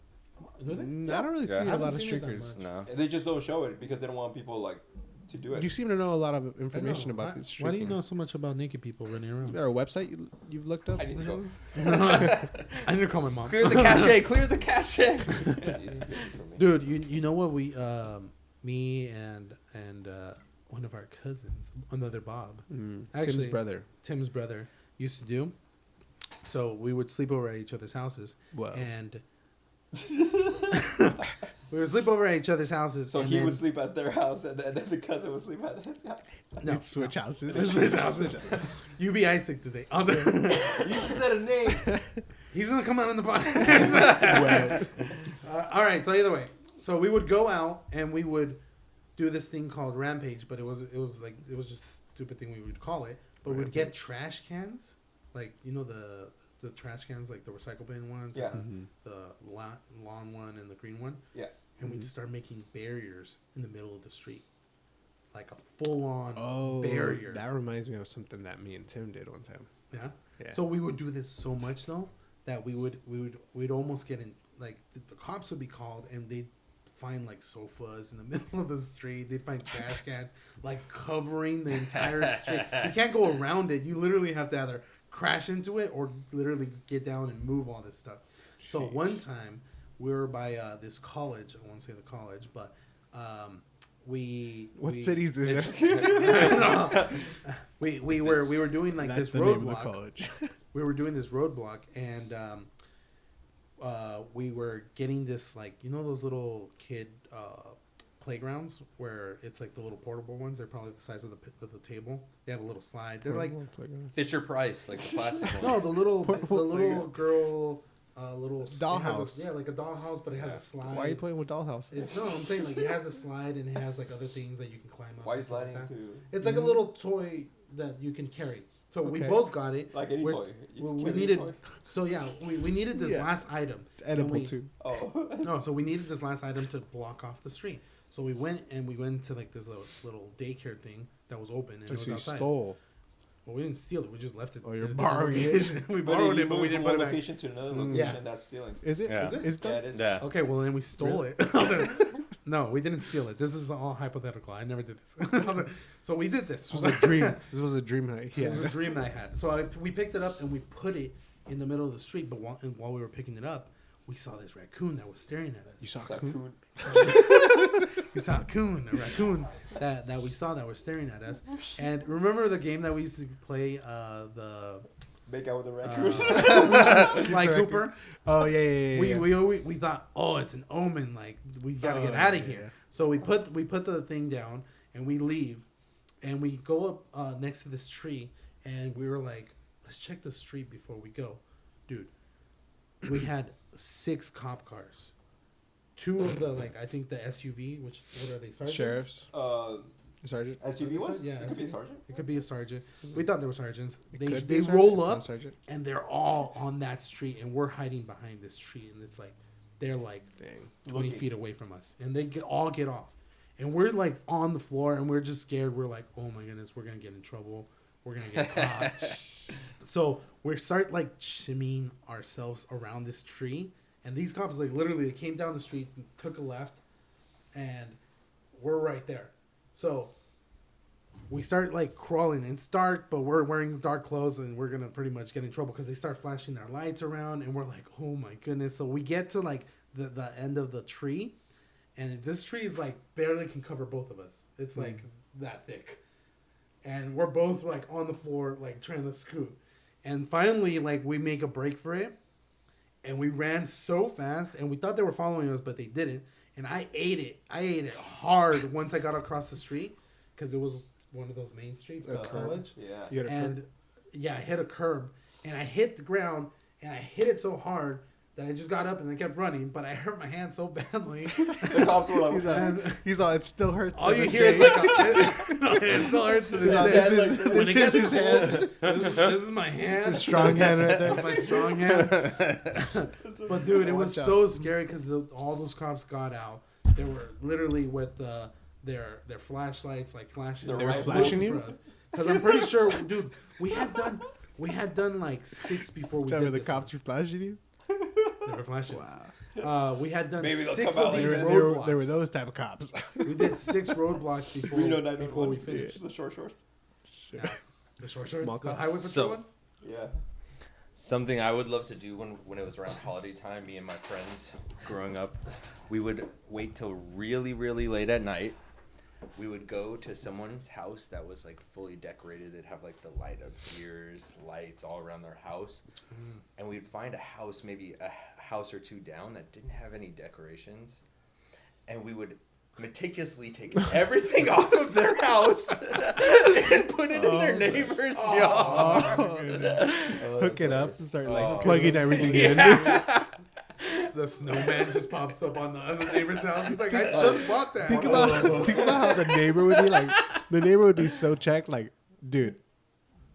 Do they? I don't really Yeah. see I a haven't lot of seen it that streakers. much. No. They just don't show it because they don't want people like to do it. You seem to know a lot of I information know. about Why- this streaking. Why do you know so much about naked people running Is around? there a website you've looked up? I need to go. I need to call my mom. Clear the cache. Clear the cache. You didn't get this from me. Dude, you know what we me and one of our cousins, another Bob, Tim's Actually- brother. Tim's brother, used to do. So we would sleep over at each other's houses, Whoa. and we would sleep over at each other's houses. So and he then- would sleep at their house, and then the cousin would sleep at his house. No, It's switch houses. Switch houses. You be Isaac today. You just said a name. He's gonna come out in the podcast. All right. So either way, so we would go out and we would do this thing called Rampage, but it was just a stupid thing we would call it. But we'd get trash cans, like the trash cans, like the recycle bin ones, Yeah. and the lawn one and the green one. Yeah. And we'd start making barriers in the middle of the street, like a full-on Oh, barrier. that reminds me of something that me and Tim did one time. Yeah. Yeah. So we would do this so much though that we'd almost get in, like the cops would be called and they'd find like sofas in the middle of the street. They'd find trash cans like covering the entire street. You can't go around it. You literally have to either crash into it or literally get down and move all this stuff. So one time we were by this college. I won't say the college, but What city is this? we were doing like That's this the name of the roadblock. college. We were doing this roadblock and we were getting this, like, those little kid playgrounds where it's like the little portable ones. They're probably the size of the table. They have a little slide. They're like Fisher Price, like the plastic one. no, the little playground. girl little Dollhouse. Yeah, like a dollhouse, but it has a slide. Why are you playing with dollhouse? No, I'm saying like it has a slide and it has like other things that you can climb up. Why are you and stuff like sliding that. to It's like a little toy that you can carry. So we Okay. both got it. like any We're- toy? You well, can we carry a needed. toy. So yeah, we needed this Yeah. last item. It's edible we- too. Oh. No, so we needed this last item to block off the street. So we went to like this little daycare thing that was open and it So was you outside. stole. Well, we didn't steal it. We just left it. Oh, you're in a different borrowing it. location. We But borrowed you it, but we moved didn't from put one it back. location to another Mm. location. Yeah. That's stealing. Is it? Yeah. Is it? Is Yeah, that? it is. Yeah. Okay, well then we stole it. No, we didn't steal it. This is all hypothetical. I never did this. So we did this. This was a dream. This was a dream night. It was a dream that I had. So we picked it up and we put it in the middle of the street. But while we were picking it up, we saw this raccoon that was staring at us. You saw a Sacoon. coon? We saw a raccoon that we saw that was staring at us. And remember the game that we used to play, the Make out with a raccoon. Sly Cooper? Oh yeah. We thought, oh, it's an omen. Like we gotta get Oh, out of yeah, here. yeah. So we put the thing down and we leave, and we go up next to this tree, and we were like, let's check the street before we go, dude. We had 6 cop cars, 2 of the I think the SUV, what are they? Sergeants? Sheriffs. Sergeant. SUV ones? Yeah, It could be a SUV. sergeant. It could be a sergeant. We thought they were sergeants. It They could be a sergeant, roll it's not a up sergeant. and they're all on that street, and we're hiding behind this tree, and it's like they're like Dang. 20 Looking. feet away from us, and they all get off, and we're like on the floor, and we're just scared. We're like, oh my goodness, we're gonna get in trouble. We're gonna get caught. So we start like shimmying ourselves around this tree, and these cops literally they came down the street and took a left, and we're right there. So we start crawling. It's dark, but we're wearing dark clothes, and we're gonna pretty much get in trouble because they start flashing their lights around, and we're like, oh my goodness. So we get to the end of the tree, and this tree is barely can cover both of us. It's that thick, and we're both on the floor trying to scoot, and finally we make a break for it, and we ran so fast, and we thought they were following us, but they didn't, and I ate it hard once I got across the street because it was one of those main streets at college. Yeah. You had a And yeah, I hit a curb and I hit the ground and I hit it so hard that I just got up and I kept running, but I hurt my hand so badly. The cops were like, he's all. It still hurts. All to you this hear is day." it still hurts to He's all, this day. this When it is gets his hand. This is my hand. It's a strong hand right there. That's my strong hand. But dude, it was Watch out. so scary because all those cops got out. They were literally with the their flashlights, like flashing. They're They were rifles. flashing you? Because I'm pretty sure, dude, we had done like 6 before we Tell me did the this cops were flashing you. one. They were flashing. We had done Maybe they'll 6 come of out these later. roadblocks. There were those type of cops. We did 6 roadblocks before Reno before 911. we finished. The short shorts. Yeah. The short shorts, Small the cops. highway patrol So- ones. Yeah. Something I would love to do when it was around holiday time, me and my friends growing up, we would wait till really, really late at night. We would go to someone's house that was like fully decorated. They'd have like the light up gears, lights all around their house. And we'd find a house, maybe a house or two down, that didn't have any decorations. And we would meticulously take everything off of their house and put it in their neighbor's yard. Hook it up and start like Oh. plugging everything in. The snowman just pops up on the neighbor's house. He's like, I just bought that. Think about how the neighbor would be like. The neighbor would be so checked, like, dude,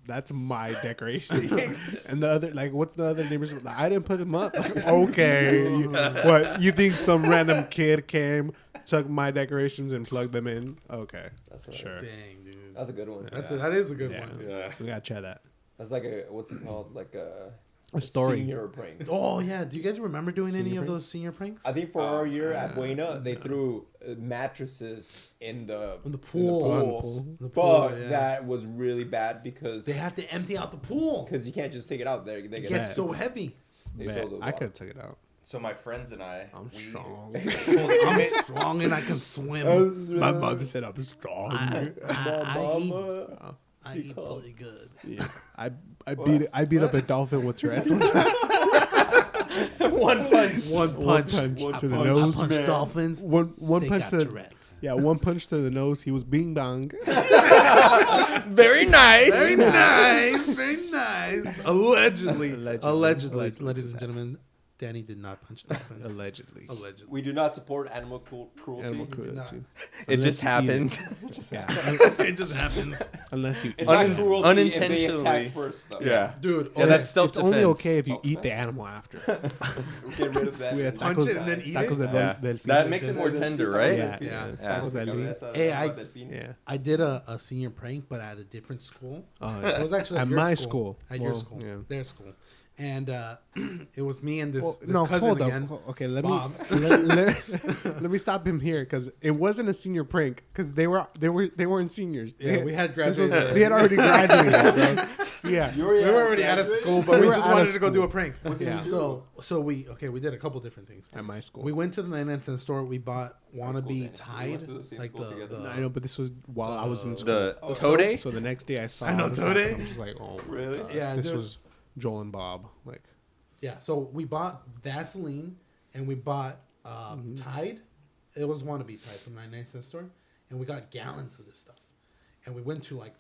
that's my decoration. And the other, like, what's the other neighbors? I didn't put them up. Okay, what you think? Some random kid came, took my decorations and plugged them in? Okay, That's a, sure. Dang, dude. That's a good one. That is a good Yeah. one. Yeah. We gotta try that. That's like a what's it called? Like a story. senior prank. Oh yeah, do you guys remember doing any Senior of prank? those senior pranks? I think for our year at Buena, they threw mattresses in the In the pool. In the pool, but yeah. that was really bad because They have to empty out the pool. you can't just take it out there. They It get gets so heavy. they Man, fill the I water. could have took it out. So my friends and I, I'm we strong. I'm strong and I can swim. My mother said I'm strong. I eat pretty good. Yeah. I beat up a dolphin with Tourette's one time. one punch. One punch. to the I nose. punch dolphins. One They punch got to the, Tourette's. yeah, one punch to the nose. He was bing bong. Very nice. Very nice. Very nice. Allegedly. Allegedly. Ladies and gentlemen, Danny did not punch dolphin. Allegedly. Allegedly. We do not support animal cruelty. Animal not. cruelty. It Unless just you eat happened. Yeah. It just happens. Unless you It's eat not it. cruelty unintentionally. if they attack first, though. Yeah. Dude, Yeah, that's It's self-defense. only okay if you eat the animal after. Get rid of that. We had Punch tacos, it and then eat tacos it? del That delfín. makes it more tender, right? Yeah, Yeah. Tacos del delfín. Hey, Yeah. I did a senior prank, but at a different school. It was actually At your my school. school. At your Well, school. yeah. Their school. And it was me and this, Well, this no, cousin hold again. up. Okay, let Bob. me let me stop him here because it wasn't a senior prank because they weren't seniors. Yeah, we had This was- graduated. They had already graduated. Bro. Yeah. We were already out of school, but We we were just out of wanted to go do school. a prank. Yeah. So we did a couple different things. At my school. We went to the 99-cent store. We bought wannabe Danny. We Tide, went to the same like school together. I know, but this was while I was in school. The soap? Toad? So the next day I saw. I know, this stuff, Toad? and I'm just like, oh, my Really? gosh, Yeah, This dude. was Joel and Bob. Like, Yeah, so we bought Vaseline and we bought Tide. It was wannabe Tide from 99-cent store, and we got gallons of this stuff. And we went to like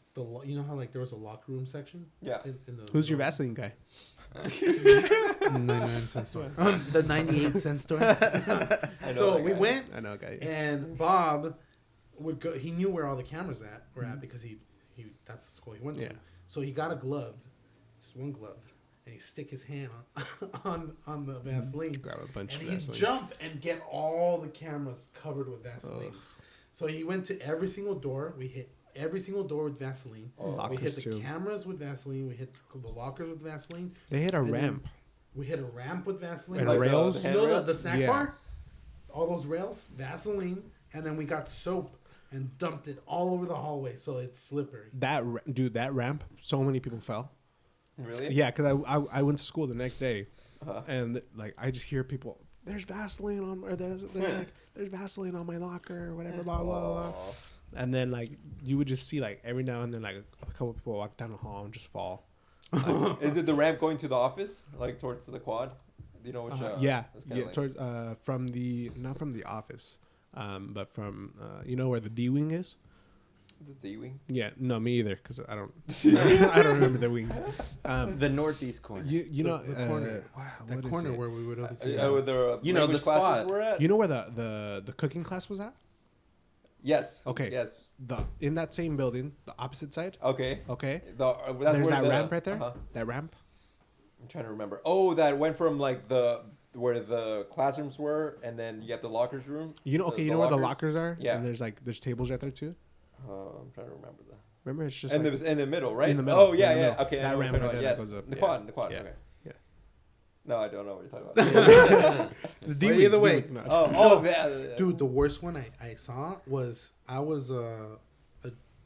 you know how like there was a locker room section. Yeah. In the, who's your Vaseline guy? 99-cent store? The 98-cent store. I know So that we guy. went, I know a guy. and Bob would go. He knew where all the cameras were at because he that's the school he went to. Yeah. So he got a glove, just one glove, and he stick his hand on the Vaseline. Grab a bunch And of he'd Vaseline. jump and get all the cameras covered with Vaseline. So he went to every single door. We hit every single door with Vaseline. we hit Lockers, the too. cameras with Vaseline. We hit the lockers with Vaseline. They hit a And then ramp. We hit a ramp with Vaseline. And Like the rails. You know handrails? the snack Yeah. bar? All those rails, Vaseline, and then we got soap and dumped it all over the hallway so it's slippery. That ramp, so many people fell. Really? Yeah, because I went to school the next day, Uh-huh. and like I just hear people, there's Vaseline on, or there's Vaseline on my locker, or whatever, blah blah blah. Aw. And then like you would just see like every now and then like a couple people walk down the hall and just fall. Is it the ramp going to the office, like towards the quad? Do you know which? Yeah, it's kinda yeah. like- Towards, from the not from the office, but from you know where the D wing is. the D-wing. Yeah, no, me either, because I don't I don't remember the wings. The northeast corner. You know The corner. wow, That what is corner it? where we would always Where the You know, the language classes spot. were at? You know where the cooking class was at? Yes. Okay. Yes. In that same building, the opposite side. Okay. Okay. That's There's where that the- ramp right there. uh-huh. That ramp. I'm trying to remember. Oh, that went from like the where the classrooms were, and then you got the lockers room. You know, okay, you know where the lockers are? Yeah. And there's tables right there too. I'm trying to remember that. Remember, it's just In like, the middle, right? in the middle, Oh yeah, in the yeah. middle. Okay, I That know what ramp you're right talking there about. that Yes, goes up. the Yeah. quad, the quad. Yeah. Okay. Yeah. No, I don't know what you're talking about. the But either way, no. oh, yeah. Dude, the worst one I saw was I was a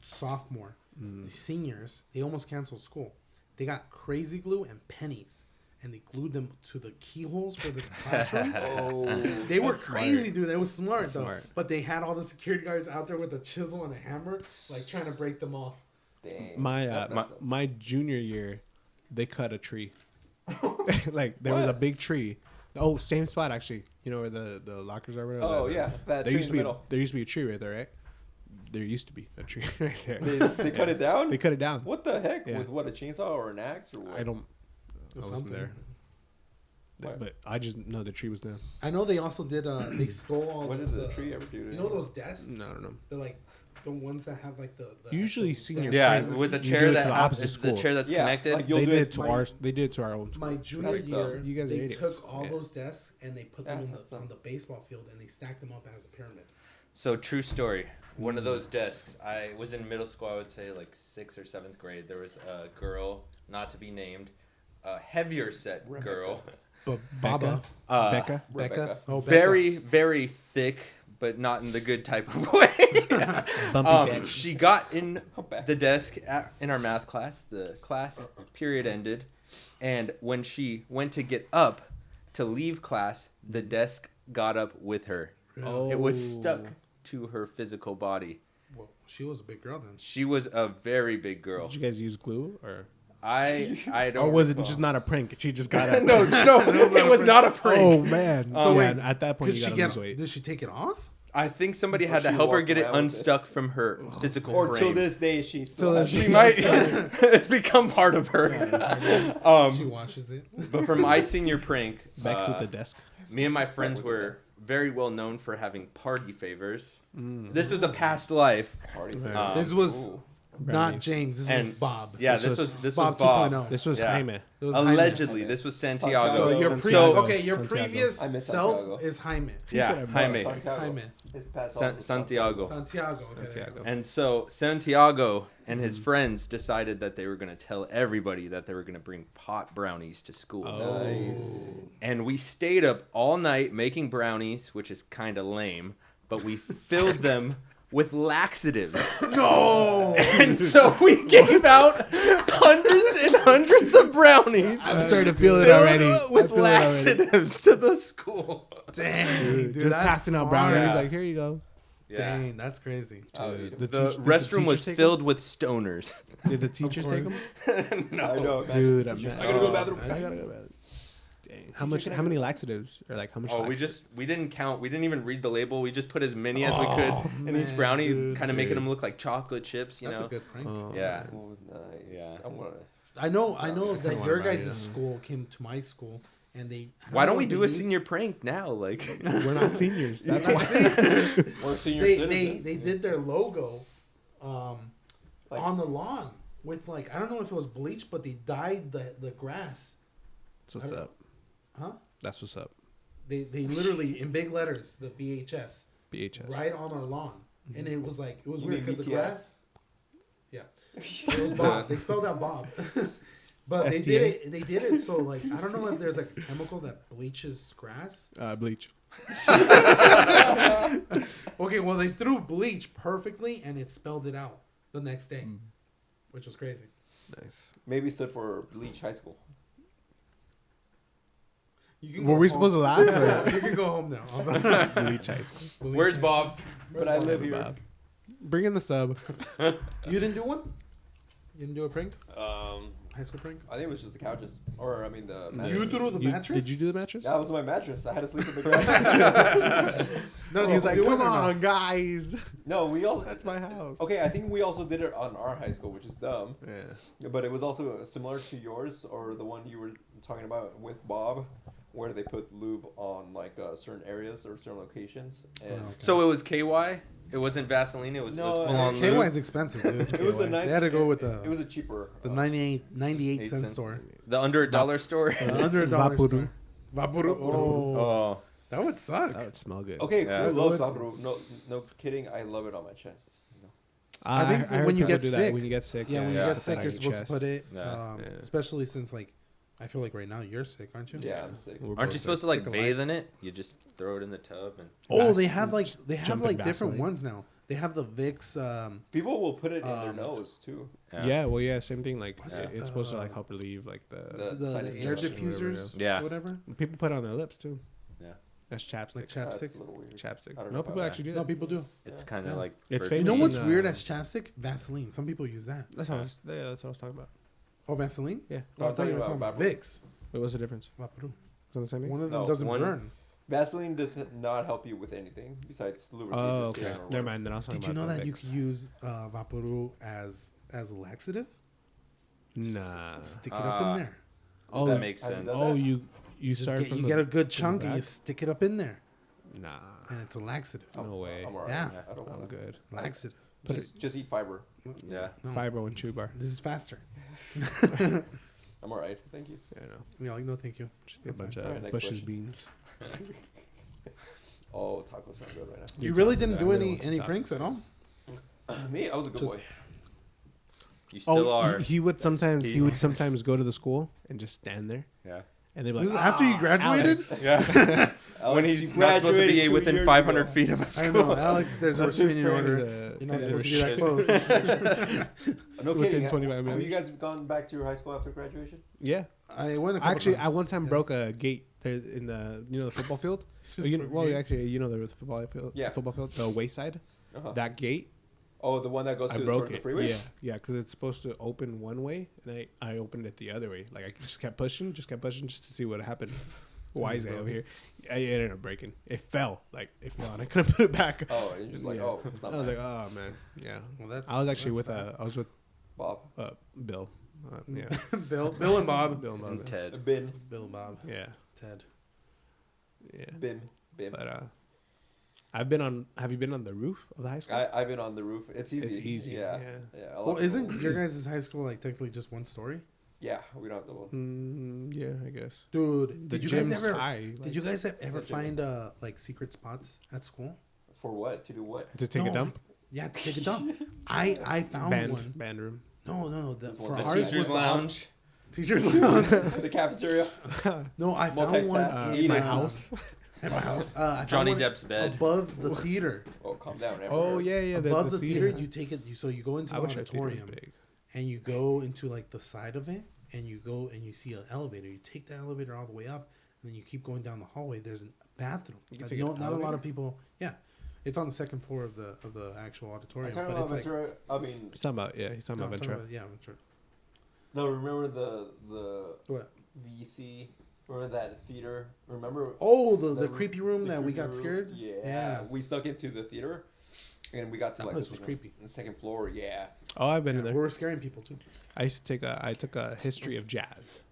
sophomore. The seniors, they almost canceled school. They got crazy glue and pennies, and they glued them to the keyholes for the classrooms. They were That's crazy, smart. dude. That was smart, That's though. smart. But they had all the security guards out there with a chisel and a hammer, like trying to break them off. Dang. My That's messed up. my junior year, they cut a tree. Like there was a What? big tree. Oh, same spot actually. You know where the lockers are? Oh, yeah, that There tree used in to the be middle. there used to be a tree right there, right? There used to be a tree right there. They cut it down? They cut it down. What the heck? Yeah. With what, a chainsaw or an axe or what? I don't. I wasn't Something. there, What? but I just know the tree was down. I know they also did. They stole all. What did the tree ever do? You know those desks? No, I don't know. They're like the ones that have like the Usually actual senior desk Yeah, in friends, with the you do chair it that to the has opposite the school. chair that's Yeah, connected. like you'll They do did it it to my- our. They did it to our own school. My junior That's year, dumb. You guys are they idiots. took all Yeah. those desks and they put them Yeah, in that's on dumb. the baseball field and they stacked them up as a pyramid. So true story. One of those desks. I was in middle school. I would say like 6th or 7th grade. There was a girl, not to be named, a heavier set girl. But Baba, Becca. Becca, oh Becca. Very, very thick, but not in the good type of way. Bumpy bitch. She got in Becca. the desk in our math class. The class period ended, and when she went to get up to leave class, the desk got up with her. Oh. It was stuck to her physical body. Well, she was a big girl then. She was a very big girl. Did you guys use glue or? I don't. Or was it recall. just not a prank? She just got it. No, it was not a prank. Oh man! So So wait, at that point Could you she gotta get? lose weight. Did she take it off? I think somebody Or had to she help her walked get it around with it. unstuck from her physical Or frame. till this day, she still Till has this She it. might. It's become part of her. She washes it. But for my senior prank, Bex with the desk. me and my friends were very well known for having party favors. This was a past life. Party. Yeah. This was Ooh. not Brownies. James. This was And- Bob. Yeah, This this was was Bob Bob. 2.0. This was Yeah. Jaime. It was Jaime. Allegedly, this was Santiago. So your Santiago. okay, your Santiago. previous I miss self Santiago. is Jaime. Yeah, said I missed Jaime. Santiago. Jaime. His past Santiago. Santiago. Okay, Santiago. there you go. And so Santiago and his friends decided that they were going to tell everybody that they were going to bring pot brownies to school. Oh. Nice. And we stayed up all night making brownies, which is kind of lame, but we filled them with laxatives. No. And so we gave out hundreds and hundreds of brownies I'm starting to feel it filled already. with I feel it already. laxatives to the school. Dang, dude, Just that's passing out smart. brownies. Yeah. Like here you go. Dang, that's crazy. I'll eat 'em. The The teach- did restroom was teachers take filled with stoners. them? Did the teachers take course. them? No. I know. Dude, imagine. I'm I gotta go to the bathroom. I gotta go. Dang. How much? How many laxatives? Or like how much? Oh, laxatives? we didn't count. We didn't even read the label. We just put as many as we could in each man, brownie, dude. kind of making them look like chocolate chips, you That's know? a good prank. Oh, Yeah. Oh, nice. Yeah. I'm gonna. I know that wanna your buy guys' it. school came to my school, and they. Why don't know we if do they a used- senior prank now? Like, We're not seniors. That's Yeah. why. We're senior They citizens. they did their logo, Like- on the lawn with like I don't know if it was bleach, but they dyed the grass. That's what's up. Huh? That's what's up. They literally in big letters the BHS BHS. right on our lawn, and it was like it was You weird mean because the BTS? grass. Yeah, it was Bob. They spelled out Bob, but they STA? did it. They did it so like I don't know if there's like a chemical that bleaches grass. Bleach. Okay, well they threw bleach perfectly and it spelled it out the next day, which was crazy. Nice. Maybe stood for Bleach High School. You can Were go we home. supposed to laugh? Or? You can go home now. Bleach High School. Bleach where's High Bob? But I live here. Bob. Bring in the sub. School. You didn't do one? You didn't do a prank? Um, High school prank? I think it was just the couches, or I mean the. You mattress. threw the mattress? Did you do the mattress? That was my mattress. I had to sleep with the grass. No, He's like, you come went or not? on, guys. No, we all. That's my house. Okay, I think we also did it on our high school, which is dumb. Yeah. But it was also similar to yours or the one you were talking about with Bob, where they put lube on like certain areas or certain locations. And So it was KY? It wasn't Vaseline? It was No, full on KY lube? is expensive, dude. it was a nice. They had to go with the It was a cheaper. 98 8 cent cents. store. The under $1 store? The under $1 Vapuru. store. Vaporu. Oh, Oh, that would suck. That would smell good. Okay, Yeah. who loves That's- Vaporu? No kidding. I love it on my chest. You know? I think that heard when you people get do that. sick- When you get sick, Yeah, when you Yeah. get sick, you're supposed to put it. Yeah. Yeah. Especially since like, I feel like right now you're sick, aren't you? Yeah, I'm sick. aren't you supposed to like Sick of bathe life. in it? You just throw it in the tub and. Oh, they Vas- have like just they have jump in like different Vaseline. ones now. They have the Vicks. People will put it in their Um, nose too. Yeah. Well, yeah, same thing. Like What's it's supposed to like help relieve like the the sinus air infection. diffusers. Yeah. Whatever. people put it on their lips too. Yeah. That's chapstick. Like That's chapstick. a little weird. Chapstick. I don't No, know people about actually do No, that. people do. It's Yeah. kind of Yeah. like. It's virtual. You know famous what's in, weird as chapstick? Vaseline. Some people use that. That's what I was. Yeah, that's what I was talking about. Oh, Vaseline? Yeah. Oh, I thought you were talking about Vicks. Wait, what's the difference? Vaporu. Is it the same thing? One of them No, doesn't one- burn. Vaseline does not help you with anything besides lubricate Oh, the okay. skin or Never whatever. mind. Then I was talking Did you about know the that you Vicks. can use Vaporu as a laxative? Nah. Stick it up in there. Oh, that makes have you sense. done Oh, that? you Just start get, from you the, get a good from chunk the and you back? stick it up in there, Nah, and it's a laxative. no way. I'm alright. Yeah. I don't I'm want to. good. Laxative. Just eat fiber. Yeah. No, Fibro and chew bar. this is faster. I'm alright. Thank you. Yeah, no. Yeah, like, no, thank you. Just a bunch Alright, of next Bush's question. beans. Oh, tacos sound good right now. You really didn't Yeah, do I really any want some any tacos. pranks at all. Me, I was a good Just- boy. You still are. He would sometimes He- he would sometimes go to the school and just stand there, Yeah. and they'd be This like, is after you graduated. Alex. Yeah. when Alex, he's you not supposed to be graduated 2 within years 500 ago. feet of a I school. know, Alex. There's a That's his restraining prank is, order. You're not is supposed to be that restriction. close. No Within kidding. 25 Have minutes. you guys gone back to your high school after graduation? Yeah, I went a couple actually, times. I one time Yeah. broke a gate there in the the football field. Well, actually, the football field. Yeah. Football field, the wayside. Uh-huh. That gate, Oh, the one that goes I to broke towards the it. freeway? Yeah, yeah, because it's supposed to open one way, and I opened it the other way. Like I just kept pushing, just to see what happened. Why is it over here? I ended up breaking. It fell, and I couldn't put it back. Oh, and you're just like, Yeah. oh, it's not I was bad. like, oh man, yeah. Well, that's. I was actually that's with that. I was with Bob. Bill. Yeah, Bill and Bob. Bill and Bob. And Ted. Bin. Bill and Bob. Yeah, Ted. yeah. Bim. But I've been on. Have you been on the roof of the high school? I've been on the roof. It's easy. It's easy, Yeah. yeah. Yeah. a lot Well, of isn't people- your guys' high school like technically just one story? Yeah, we don't have the. Yeah, I guess. Dude, The did you guys gym's ever? high. Did you guys ever The gym find like secret spots at school? For what? To do what? to take No, a dump? Yeah, to take a dump. I found one. Band room. No. This For one's a The ours teacher's was the lounge. teacher's lounge. the cafeteria. No, I found one Multitask. in my my house. house. At my house. I found Johnny one Depp's bed. above the theater. Oh, calm down. Amber. Oh yeah. Above the theater, you take it. So you go into I the wish our theater was auditorium big. and you go into like the side of it, and you go and you see an elevator. You take the elevator all the way up, and then you keep going down the hallway. There's a bathroom. You can that take no, an not a lot elevator? of people. Yeah, it's on the second floor of the actual I'm auditorium. talking But about it's like Ventura. I mean, He's talking about he's talking no, about I'm talking Ventura. about- yeah, Ventura. no. Remember the What? VC. Remember that theater? Remember? Oh, the the creepy room the that we creepy got room? scared. Yeah. We snuck into the theater, and we got to That like place the was second, creepy. the second floor. Yeah. Oh, I've been Yeah, in we there. were scaring people too. I took a history of jazz.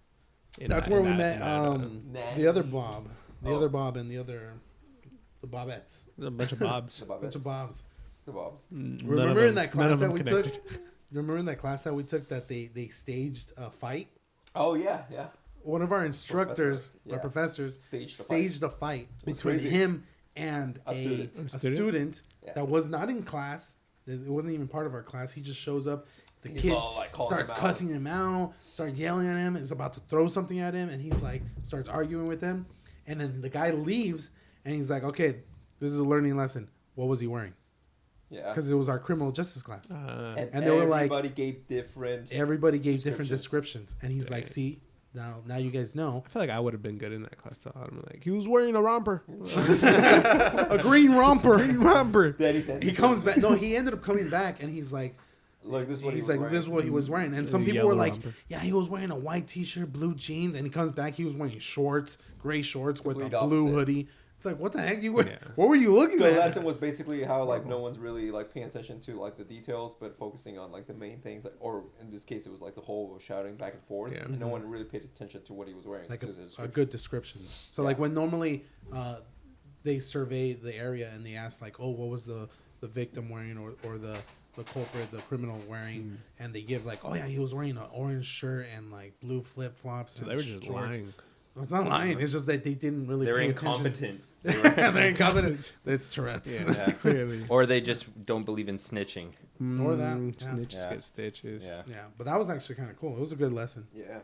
In That's that- where in we that- met in that, Nah. the other Bob, Oh. and the Bobettes, a bunch of bobs. The bunch of Bobettes. Bobs. The Bobs. None of Remember in them- that none class of that them we connected. took? You remember in that class that we took that they staged a fight? Oh yeah, yeah. One of our instructors, Professor, our yeah. professors, Staged the staged a fight was between crazy. him and A student. a student Yeah. that was not in class. It wasn't even part of our class. He just shows up. The He's kid all, like, calling starts him out. cussing him out, starts yelling at him, is about to throw something at him, and he's like, starts arguing with him. And then the guy leaves, and he's like, okay, this is a learning lesson. What was he wearing? Yeah. Because it was our criminal justice class. And they were like- everybody gave different. Everybody gave different Descriptions. descriptions. And he's like, Dang. see, now you guys know. I feel like I would have been good in that class. So I'm like, he was wearing a romper. A green romper. Green romper. Daddy says He comes back. No, he ended up coming back, and he's like, Like this is what he's he was like, wearing. this is what he was wearing. And some A people were yellow like, romper. yeah, he was wearing a white T-shirt, blue jeans, and he comes back, he was wearing shorts, gray shorts with a Complete blue opposite. hoodie. It's like, what the heck? You were? Yeah. What were you looking The at? lesson was basically how like no one's really like paying attention to like the details, but focusing on like the main things. Like, or in this case, it was like the whole shouting back and forth, Yeah. and no one really paid attention to what he was wearing. Like to the a description. good description. So Yeah. like when normally they survey the area and they ask like, oh, what was the victim wearing or the culprit, the criminal wearing, and they give like, oh yeah, he was wearing an orange shirt and like blue flip flops. So they were just lying. It's not lying. It's just that they didn't really. They're pay attention. incompetent. They're incompetent. It's Tourette's. Yeah. Clearly. Or they just don't believe in snitching. Or that, yeah. Snitches Yeah. get stitches. Yeah. Yeah, but that was actually kind of cool. It was a good lesson. Yeah.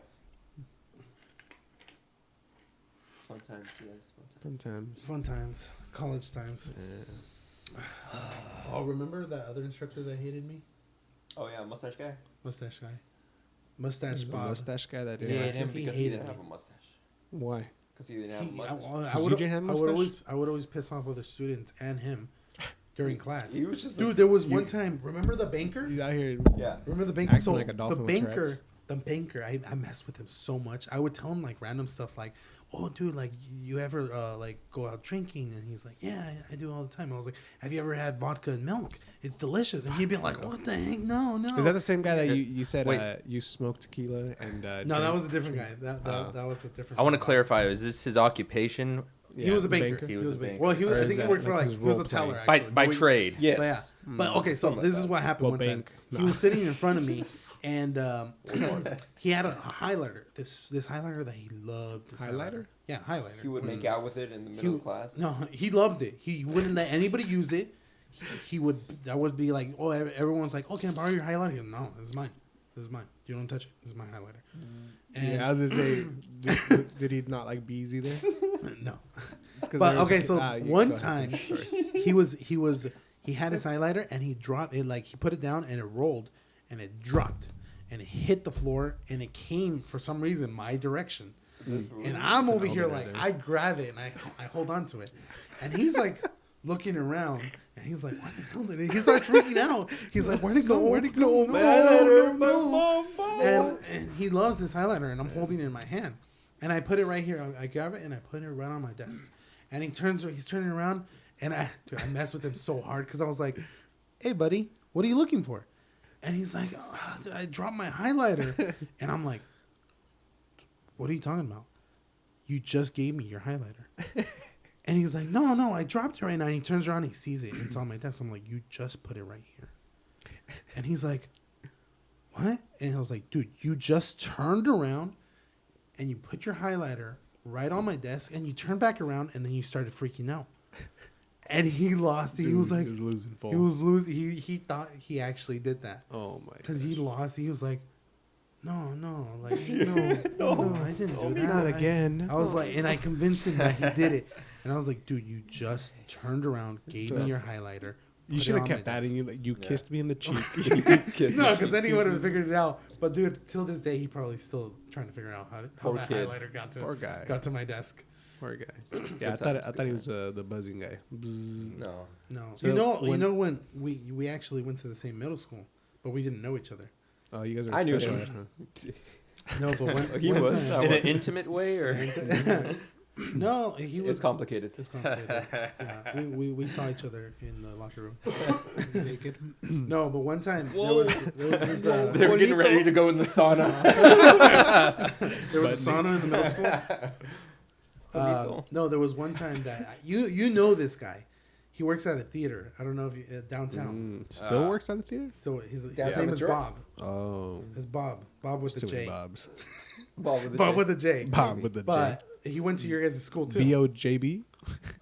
Fun times, you guys. Fun times. Sometimes. Fun times, college times. Yeah. Oh, remember that other instructor that hated me? Oh yeah, mustache guy. Mustache guy. Mustache The Bob. mustache guy that Yeah, did. Hated him he because he hated didn't me. have a mustache. Why? Because he didn't have a He- mustache. I Did would, you get him I would mustache? always piss off other students and him during class. He was just Dude, there was one time. Remember the banker? He's out here. yeah. Remember the banker? Acting So like a dolphin the with banker, Tourette's. the banker. I messed with him so much. I would tell him like random stuff like, "Oh, dude, like you ever like go out drinking?" And he's like, "Yeah, I do all the time." I was like, "Have you ever had vodka and milk? It's delicious." And he'd be like, "What the heck? No, no." Is that the same guy that you said Wait. you smoked tequila and no, drank- that was a different guy. That Oh. that was a different. I want to boss. clarify. Is this his occupation He was a the banker. He was a banker. Well, he was, Or I is think he that worked for like like his he was a role teller play? by actually. by But we- trade? Yes. But yeah. But okay, so Something this like is that. what happened Well, one bank. time. He was sitting in front of me, and he had a highlighter. This highlighter that he loved. This Highlighter? Yeah, highlighter. He would make out with it in the He middle would- of class. No, he loved it. He wouldn't let anybody use it. He would. I would be like, oh, everyone's like, oh, can I borrow your highlighter? He goes, no, this is mine. This is mine. You don't touch it. This is my highlighter. And Yeah, I was gonna say, did he not like bees either? no. It's 'cause But there was a okay, kid- so you one go ahead, time finish your story. he had his highlighter and he dropped it, like he put it down and it rolled and it dropped and it hit the floor and it came for some reason my direction. That's And I'm over here open like right there. I grab it and I hold on to it, and he's like looking around and he's like, what the hell did he starts freaking out. He's like, where'd it go? Where'd it go? No. And he loves this highlighter and I'm holding it in my hand. And I put it right here. I grab it and I put it right on my desk. And he's turning around and I messed with him so hard because I was like, hey, buddy, what are you looking for? And he's like, oh, dude, I dropped my highlighter. And I'm like, what are you talking about? You just gave me your highlighter. And he's like, no, I dropped it right now. And he turns around, he sees it. It's on my desk. I'm like, you just put it right here. And he's like, what? And I was like, dude, you just turned around and you put your highlighter right on my desk and you turned back around and then you started freaking out. And he lost it. He was like, he was losing full. he was losing. He thought he actually did that Oh my! because he lost. He was like, no, like, no, I didn't do that. Not I- again. I was like, and I convinced him that he did it. And I was like, dude, you just turned around, gave me your highlighter. You put should it have on kept my that, desk. and you kissed me in the cheek. No, because then he would have figured it out. But dude, till this day, he probably still trying to figure out how Poor that kid. highlighter Poor guy. got to my desk. Poor guy. Yeah, I thought he was the buzzing guy. Bzzz. No. No, So you know when we actually went to the same middle school, but we didn't know each other. Oh, you guys are I knew special him. ed, huh? No, but one, He one was. time, I In was. an intimate way, or no, he was It's complicated. It's complicated. Yeah, we saw each other in the locker room. Naked. No, but one time there was this they were getting ready to go in the sauna? there was a sauna in the middle school. Bonito. No, there was one time that you know this guy. He works at a theater. I don't know if you, downtown. Still works on the theater. Still, his Yeah, name is amateur? Bob. Oh, It's Bob. Bob with too the many J. Bobs. Bob with the Bob J. with the J. Bob with the J. But he went to your guys' school too. BOJB.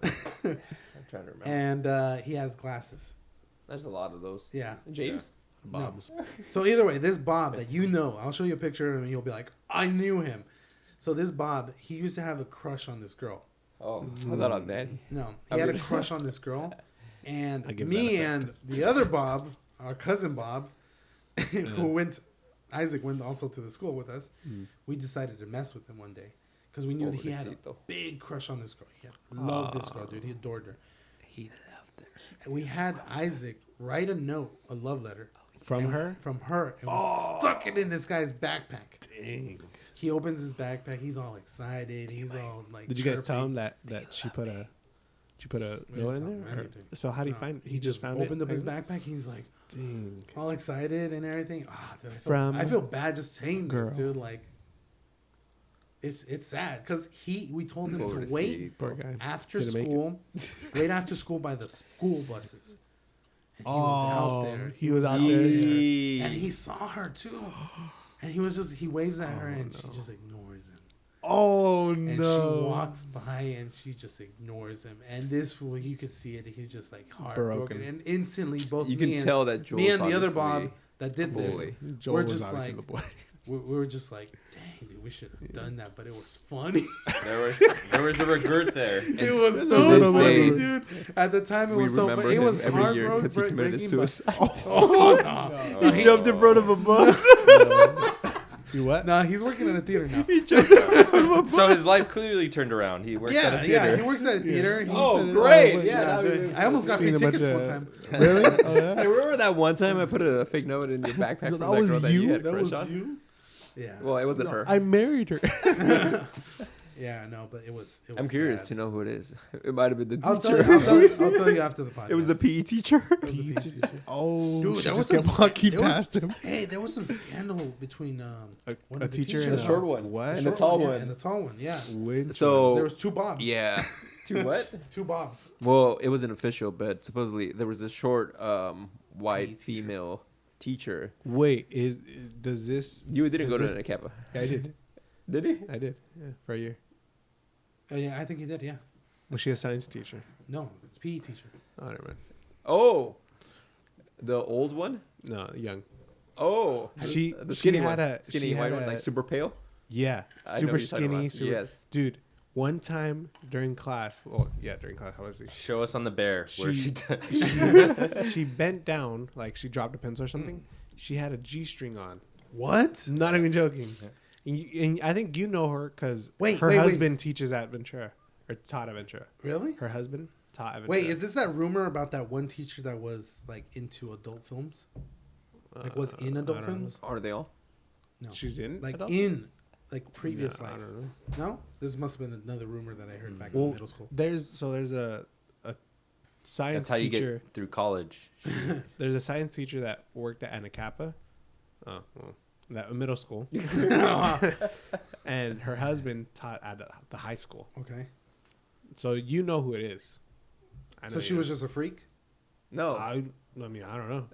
I'm trying to remember. And he has glasses. There's a lot of those. Yeah. James? Bobs. So either way, this Bob that you know, I'll show you a picture of him and you'll be like, I knew him. So this Bob, he used to have a crush on this girl. Oh, I thought on Danny. No, I he had a mean- crush on this girl. And I give me that and the other Bob, our cousin Bob, Isaac went also to the school with us. We decided to mess with him one day because we knew that he had a Pobrecito. big crush on this girl. He loved this girl, dude. He adored her. He loved it. And we had Isaac write a note, a love letter. From and- her? From her. And we stuck it in this guy's backpack. Dang. He opens his backpack. He's all excited. He's all like. Did you guys tell chirping. him that she put a We note didn't in tell there? him Or- anything. So how do you No, find? He just found opened it? up his backpack. He's like Dang. all excited and everything. Ah, dude, From I feel bad just saying this, girl. dude. Like, it's sad because we told him to Pobrecito. wait Poor guy. after Didn't make it. school, wait after school by the school buses. And he was out there. He was out there. And he saw her too. And he waves at her and she just ignores him. Oh And no! she walks by and she just ignores him. And this fool, you could see it. He's just like heartbroken. Broken. And instantly, both You me can and, tell that me Joel's and the other obviously Bob that did a this, bully. Joel we're was just obviously like, the boy. we were just like, dang, dude, we should have done that, but it was funny. There was a regret there. It was to so this funny, day, dude. At the time, it we was so remember funny. It him was every year because he heartbreaking. committed but- suicide. Oh, no. No. He jumped in front of a bus. You what? No, he's working at a theater now. So his life clearly turned around. He works at a Yeah, theater. he works at a theater. He- Oh, said- great. wait, Yeah, that dude, was- I almost got free Seen a bunch tickets one of- time. Really? Oh yeah. I remember that one time I put a fake note in your backpack So from that that was girl that you? you had a That crush was on. you. Yeah. Well, it wasn't No, her. I married her. Yeah, no, but it was. I'm curious sad. to know who it is. It might have been the teacher. I'll tell you after the podcast. It was the PE teacher. It was the PE teacher. Oh, Dude, she there just was kept some- walking there was- past him. Hey, there was some scandal between one A of the teacher teachers. and The short one. The What? And the short tall yeah, one. and the tall one. Yeah, Which So there was two Bobs. Yeah. to what? Two Bobs. Well, it wasn't official, but supposedly there was a short white teacher. female teacher. Wait, does this? You didn't go does to this- Nakapa. Yeah, I did. Did he? I did. Yeah, for a year. Yeah, I think he did. Yeah. Was she a science teacher? No, PE teacher. Oh, never mind. Oh, the old one. No, young. Oh, She- the she skinny had one. a- skinny she white had one, a- like super pale. Yeah, I know super what you're talking skinny. about. Super, Yes. dude. One time during class, during class, how was he? Show us on the bear where She- she. She bent down, like she dropped a pencil or something. She had a G-string on. What? Not even joking. And I think you know her because Wait, her wait, wait. husband teaches at Ventura or taught at Ventura. Really? Her husband taught at Ventura. Wait, is this that rumor about that one teacher that was like into adult films? Like was in adult I don't know. films? Are they all? No. She's in Like adult? in like previous No, I life. don't know. No? This must have been another rumor that I heard back Well, in middle school. there's a science That's how you teacher. get through college. There's a science teacher that worked at Anacapa. Oh, well, that middle school. And her husband taught at the high school. Okay. So you know who it is. I know So she you was know. just a freak? No. I mean, I don't know.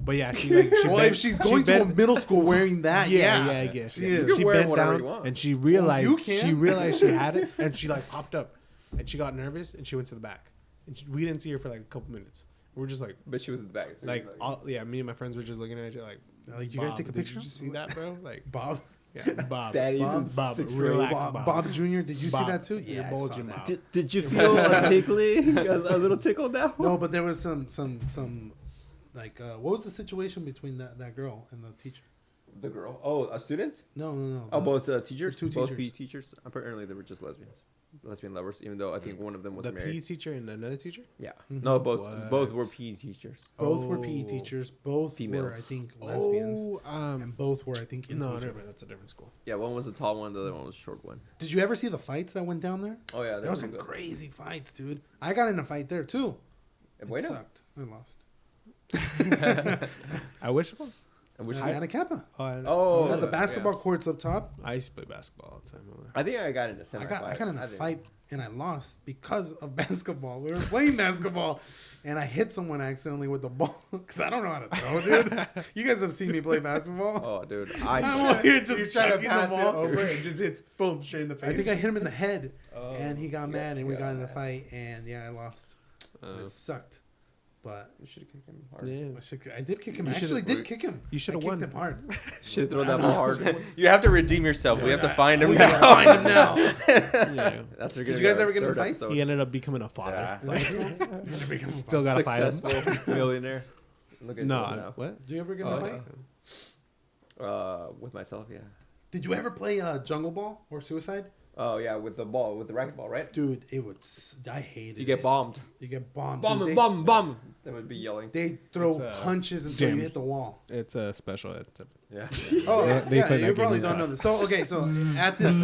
But yeah, she like she Well, bent- if she's she going to a bent- middle school wearing that, yeah, yeah. I guess. She yeah. is. You can She wear bent whatever down you want. and she realized you can. she had it and she like popped up and she got nervous and she went to the back and we didn't see her for like a couple minutes. We were just like But she was in the back. So me and my friends were just looking at each other like, Like, you guys Bob, take a did picture? you see that, bro? Like, Bob? yeah, Bob. Daddy's Bob, in Bob, sixth relax. grade. Bob Jr., did you Bob, see that too? you're Yeah, I bulging, saw that. Bob. Did you feel a tickling? A little tickle now? No, but there was some like, what was the situation between that girl and the teacher? The girl. Oh, a student? No. Oh, both teachers? two Both teachers. PE teachers? Apparently they were just lesbians. Lesbian lovers, even though I think one of them was The PE married. teacher and another teacher? Yeah. Mhm. No, both What? were PE teachers. Both were PE Oh. teachers. Both Females. were, I think, lesbians. Oh, And both were, I think, into no, each never other. mind. That's a different school. Yeah, one was a tall one, the other one was a short one. Did you ever see the fights that went down there? Oh yeah, There were some crazy fights, dude. I got in a fight there too. It Bueno. sucked. I lost. I wish one. Which At a Kappa. Oh, At the yeah. basketball courts up top. I used to play basketball all the time. Over there. I think I got in a I semi got in a fight and I lost because of basketball. We were playing basketball and I hit someone accidentally with the ball because I don't know how to throw, dude. You guys have seen me play basketball. Oh, dude, I'm I over here just chucking the ball. and just hits boom straight in the I think I hit him in the head Oh. and he got mad and we yeah, got in a man. fight and yeah, I lost. Oh. It sucked. But You should have kicked him hard. Yeah. I did kick him. I You actually should've- did kick him. you should've I kicked won. him hard. Should have thrown that ball hard. You have to redeem yourself. We have to find him We now. gotta find him now. Yeah. That's Did you guys ever get in a fight? He ended up becoming a father. Yeah. Still gotta fight him. Successful millionaire. Look at No, him now. what? Did you ever get in Oh, a fight? With myself, yeah. Did you ever play Jungle Ball or Suicide? Oh yeah, with the ball, with the racquetball, right? Dude, it would. I hated it. You get bombed. You get bombed. Bomb dude. him, bomb, bomb. They would be yelling. They throw It's, punches until you gyms. hit the wall. It's a special ed. Yeah. Oh, They yeah, put that you game probably in don't know class. this. So okay, so at this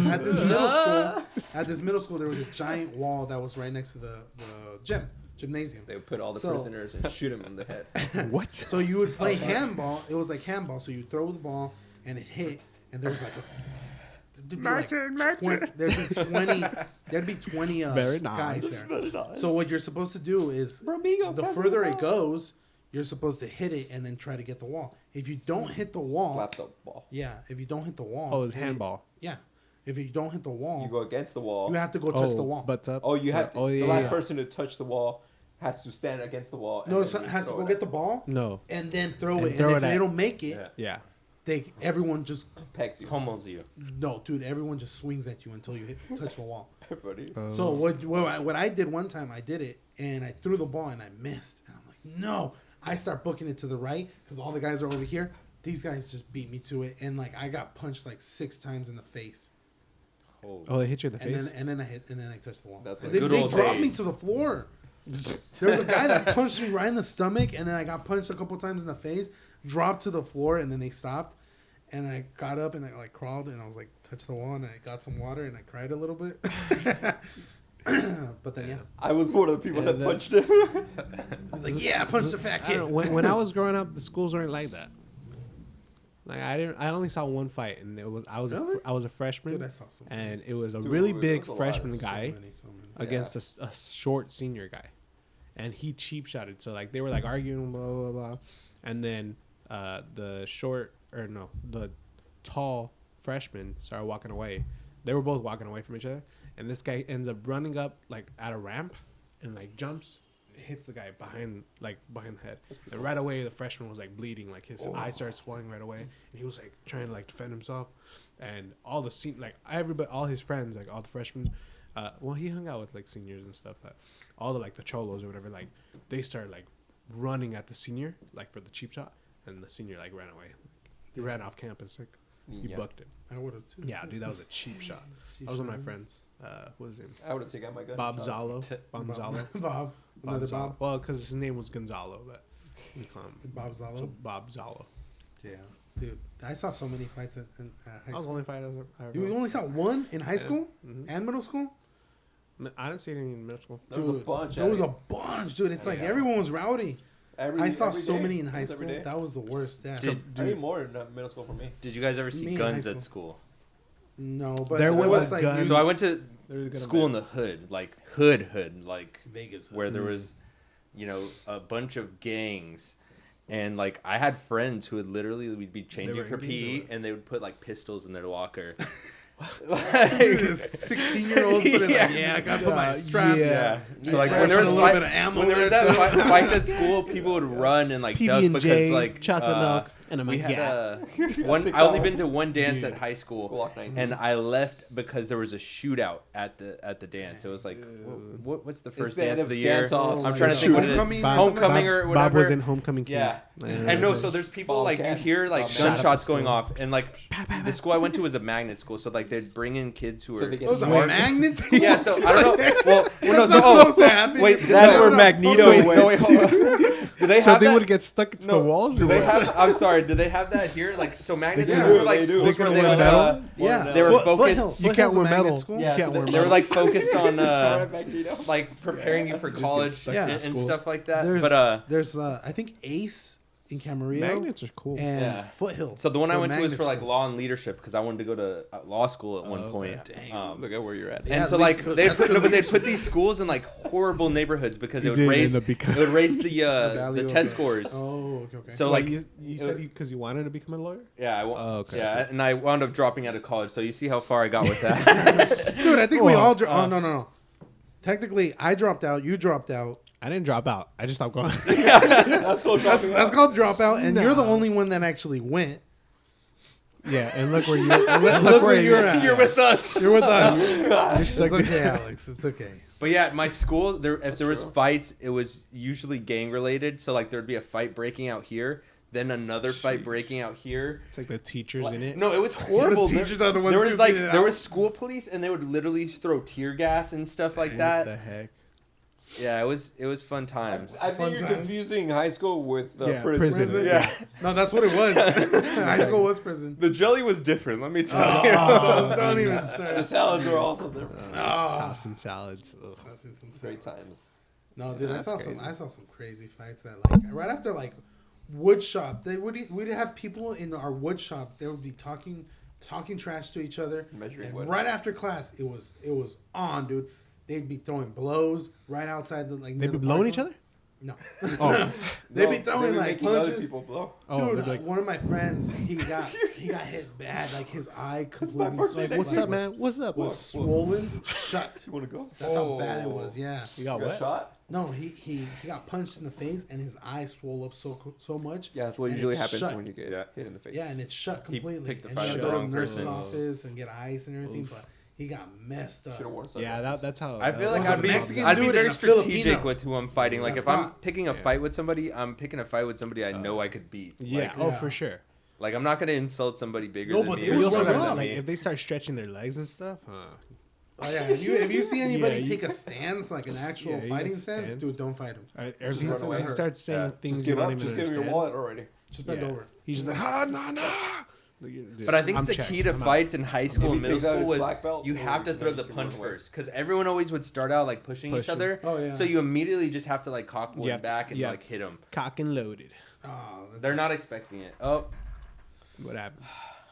middle school, there was a giant wall that was right next to the gymnasium. They would put all the So- prisoners and shoot him in the head. What? So you would play handball. It was like handball. So you throw the ball and it hit, and there was like there'd be 20 Very guys nice. there. So what you're supposed to do is the further it goes, you're supposed to hit it and then try to get the wall. If you don't hit the wall, Slap the ball. yeah, if you don't hit the wall, Oh, it's and handball. yeah, If you don't hit the wall, You go against the wall. you have to go touch the wall. Butts up. Oh, you have to. Oh, yeah, the last yeah. person to touch the wall has to stand against the wall. No, and it then you has to throw go it get at- the ball No. and then throw And it. throw And it if at- they don't make it, Yeah. Yeah. everyone just pegs you. Pummels you. no, dude. Everyone just swings at you until you touch the wall. Everybody. So what I did one time, I did it and I threw the ball and I missed. And I'm like, no. I start booking it to the right because all the guys are over here. These guys just beat me to it, and like I got punched like 6 times in the face. Oh, they hit you in the And face. then I touched the wall. That's And what they, good they old dropped me days. to the floor. There was a guy that punched me right in the stomach, and then I got punched a couple times in the face, dropped to the floor, and then they stopped. And I got up and I like crawled and I was like touched the wall and I got some water and I cried a little bit. But then yeah, I was one of the people Yeah, that that- punched him. he's like, yeah, punch the fat I kid. don't know, when I was growing up, the schools weren't like that. Like I only saw one fight, and I was Really? a freshman, Dude, I saw some. and it was a Dude, really there big was a lot. freshman So guy So many. against a short senior guy, and he cheap shotted. So like they were like arguing, blah blah blah, and then the tall freshman started walking away. They were both walking away from each other, and this guy ends up running up like at a ramp, and like jumps, hits the guy behind the head. And right away, the freshman was like bleeding, like his eye started swelling right away, and he was like trying to like defend himself, and all his friends, like all the freshmen, well, he hung out with like seniors and stuff, but all the like the cholos or whatever, like they started like running at the senior like for the cheap shot, and the senior like ran away. He ran off campus, like he Yeah. booked it. I would have too. Yeah, dude, that was a cheap shot. Cheap That was one of shot. my friends. What was his name? I would have taken out my gun. Bob and shot him. Zalo. Bob Zalo. Bob. Another Zalo. Bob. Well, because his name was Gonzalo, but we call him Bob Zalo. so Bob Zalo. Yeah, dude. I saw so many fights in high I was school. only fighting. You only saw one in high school Mhm. and middle school? I didn't see any in middle school. There was a bunch. There was at a bunch, dude. It's like Yeah. everyone was rowdy. I saw every so day. many in It high was every school. day. That was the worst. Yeah. Did- I need more in middle school for me. Did you guys ever see Me in guns high at school. school? No, but There it was a like gun. you- So I went to There was a gun school in event. the hood, like hood, like Vegas where there was, a bunch of gangs, and like I had friends who would literally we'd be changing were for in gangs or PE, what? and they would put like pistols in their locker. 16-year-olds put it like, yeah, I gotta put my strap. yeah. So like Yeah, when there was put a little fight, bit of ammo when there was there, that too. fights at school, people would run and like duck because PB&J, like chocolate milk, and a we had Magat. one. 6 I only hours. been to one dance Dude. at high school, Glock 19. and I left because there was a shootout at the dance. It was like, what's the first the end dance of of the year? dance-offs. I'm Oh trying my to think what God. it is. Homecoming? Homecoming or whatever. Bob was in Homecoming King. Yeah. And no, so there's people like you Bobcat. hear like Bobcat. gunshots Shout out to going school. off, and like the school I went to was a magnet school, so like they'd bring in kids who So were they get Those are smart. magnets. yeah. So I don't know. Well, no. That's So not supposed to happen. wait, It's That's no, where no, Magneto so wait, went. no, wait, hold on. Do they So have they that? would get stuck to the walls. Do or they what? have? I'm sorry. Do they have that here? Like, so magnets Yeah. are more like They do. schools They where can they wear would. metal. Yeah, They were focused- Foothill. You can't Foothill's a wear magnet metal. school. You Yeah, can't so wear they were like focused on Alright, Magneto. like preparing you for Just get college stuck to and school. stuff like that. There's, But there's I think Ace in Camarillo Magnets are cool. and Yeah. Foothill. so the one I They're went to was magnet for like schools. law and leadership because I wanted to go to law school at one Oh, point. Dang. Look at where you're at. Yeah, And so le- like they that's good no, but they'd leadership. put these schools in like horrible neighborhoods because it It would didn't raise end up becoming- it would raise the value the of test it. scores. Oh, okay. So Well, like you said because you wanted to become a lawyer. yeah, Oh, okay, yeah, okay. and I wound up dropping out of college. So you see how far I got with that. dude, I think we Well, all. Oh no. Technically, I dropped out. You dropped out. I didn't drop out. I just stopped going. That's so That's called dropout, and you're the No. only one that actually went. yeah, and look where you Look where you're at. You're with us. You're with us. You're It's stuck okay, Alex. It's okay. But yeah, my school, if there was true. fights, it was usually gang related. So like there'd be a fight breaking out here, then another fight breaking out here. It's like the teachers in it. No, it was horrible. The teachers are the ones there was duking like it there out. was school police, and they would literally throw tear gas and stuff like What that. the heck? Yeah, it was fun times. I Fun think you're times. confusing high school with Yeah, prison. prison. Yeah, No, that's what it was. High school was prison. the jelly was different. Let me tell you. Don't even The start. salads were also different. Oh. Tossing salads. Ugh. Tossing some Great salads. times. No, dude, That's crazy. I saw some crazy fights that like right after like wood shop. We'd have people in our wood shop. They would be talking trash to each other. Measuring And wood. right after class, it was on, dude. They'd be throwing blows right outside the like. They'd be blowing each other. No. Oh, They be No, throwing be like making other punches. people blow. oh, Dude, they'd be like, one of my friends, he got hit bad. Like his eye my completely. birthday like, next what's week. up, man? What's up? Was swollen shut. You want to go? That's how bad it was. Yeah. You got You got what? shot? No, he got punched in the face and his eye swole up so much. Yeah, that's what and usually it's happens shut. when you get Yeah. hit in the face. Yeah, and it's shut He completely. picked the and fight he had with to the go to wrong the nurse's person. office and get ice and everything, but he got messed up. Should have worn Yeah, sunglasses. that's how. I feel like was a I'd be Mexican I'd be dude very and a strategic Filipino. with who I'm fighting. Like Yeah. if I'm picking a Yeah. fight with somebody, I'm picking a fight with somebody I know I could beat. Yeah. Like, Oh, Yeah. for sure. like I'm not gonna insult somebody bigger No, than but me. they or was You also running stronger gotta, up. than like, me. if they start stretching their legs and stuff, Oh yeah, if you see anybody Yeah, you- take a stance, like an actual Yeah, you fighting get stance, stance. dude, don't fight him. or Just if run he away. starts saying Yeah. things Just you give don't up. even Just give him your understand. wallet already. Just bend Yeah. over. He's just like, But I think I'm the checked. key to I'm out. fights in high school and he middle takes out school his was black belt, you or have to he throw the needs to run punch away? first because everyone always would start out like pushing each Pushing. other. Oh, yeah. So you immediately just have to like cock one Yep. back and Yep. like hit them. cock and loaded. Oh, that's They're not expecting it. Oh, What happened?